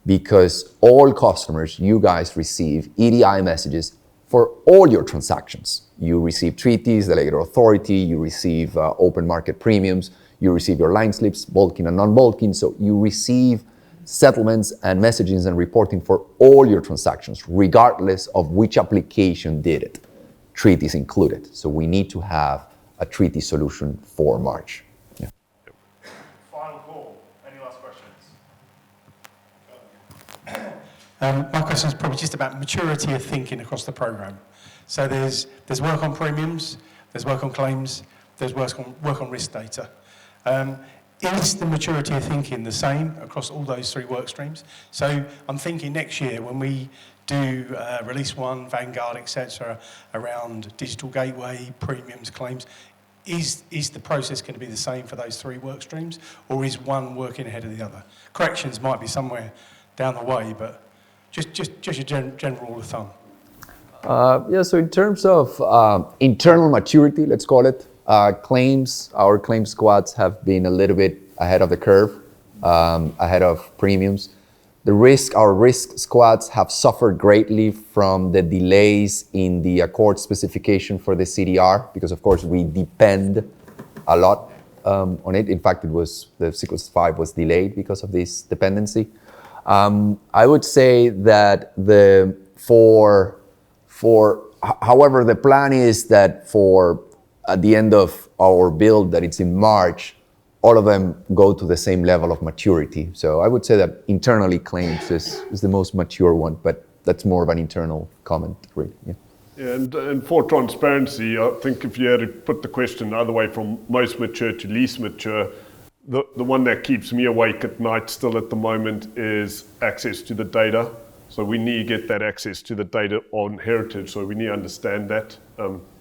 Because all customers, you guys receive EDI messages for all your transactions. You receive treaties, delegated authority, you receive open market premiums, you receive your line slips, bulking and non-bulking, so you receive settlements and messages and reporting for all your transactions, regardless of which application did it, treaties included. So we need to have a treaty solution for March. Yeah. Final call. Any last questions? My question is probably just about maturity of thinking across the programme. So there's work on premiums, there's work on claims, there's work on risk data. Is the maturity of thinking the same across all those 3 work streams? So I'm thinking next year when we do release 1, Vanguard, etc., around digital gateway, premiums, claims, is the process going to be the same for those 3 work streams, or is one working ahead of the other? Corrections might be somewhere down the way, but just a general rule of thumb. Yeah, so in terms of internal maturity, let's call it, claims, our claims squads have been a little bit ahead of the curve, ahead of premiums. Our risk squads have suffered greatly from the delays in the accord specification for the CDR, because of course we depend a lot on it. In fact, the Cyclus 5 was delayed because of this dependency. I would say that however, the plan is that at the end of our build, that it's in March, all of them go to the same level of maturity. So I would say that internally claims is the most mature one, but that's more of an internal comment, really. Yeah. And for transparency, I think if you had to put the question the other way, from most mature to least mature, the one that keeps me awake at night still at the moment is access to the data. So we need to get that access to the data on heritage, so we need to understand that.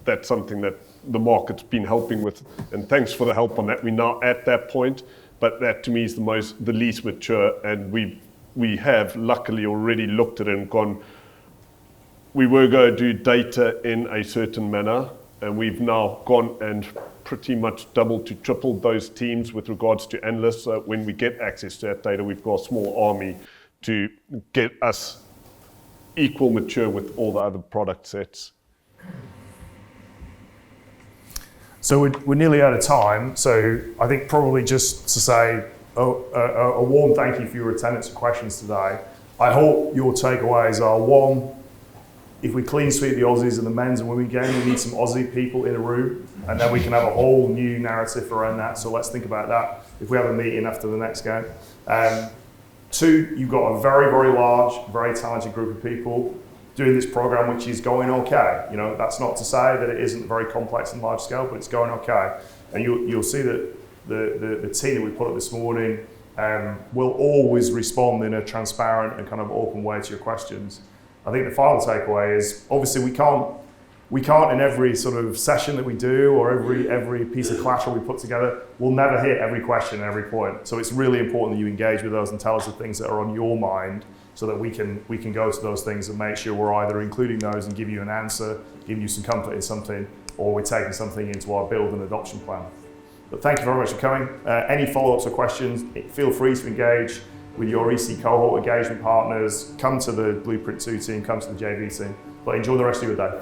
That's something that the market's been helping with, and thanks for the help on that. We're now at that point, but that to me is the least mature, and we have luckily already looked at it and gone, we were going to do data in a certain manner, and we've now gone and pretty much doubled to tripled those teams with regards to analysts. When we get access to that data, we've got a small army to get us equal mature with all the other product sets. So we're nearly out of time. So I think probably just to say a warm thank you for your attendance and questions today. I hope your takeaways are, 1, if we clean sweep the Aussies and the men's and women game, we need some Aussie people in a room, and then we can have a whole new narrative around that. So let's think about that if we have a meeting after the next game. 2, you've got a very, very large, very talented group of people doing this program, which is going okay. You know, that's not to say that it isn't very complex and large scale, but it's going okay. And you'll see that the team that we put up this morning will always respond in a transparent and kind of open way to your questions. I think the final takeaway is, obviously we can't in every sort of session that we do or every piece of collateral we put together, we'll never hit every question and every point. So it's really important that you engage with those and tell us the things that are on your mind, so that we can go to those things and make sure we're either including those and give you an answer, give you some comfort in something, or we're taking something into our build and adoption plan. But thank you very much for coming. Any follow-ups or questions, feel free to engage with your EC cohort engagement partners. Come to the Blueprint 2 team, come to the JV team. But enjoy the rest of your day.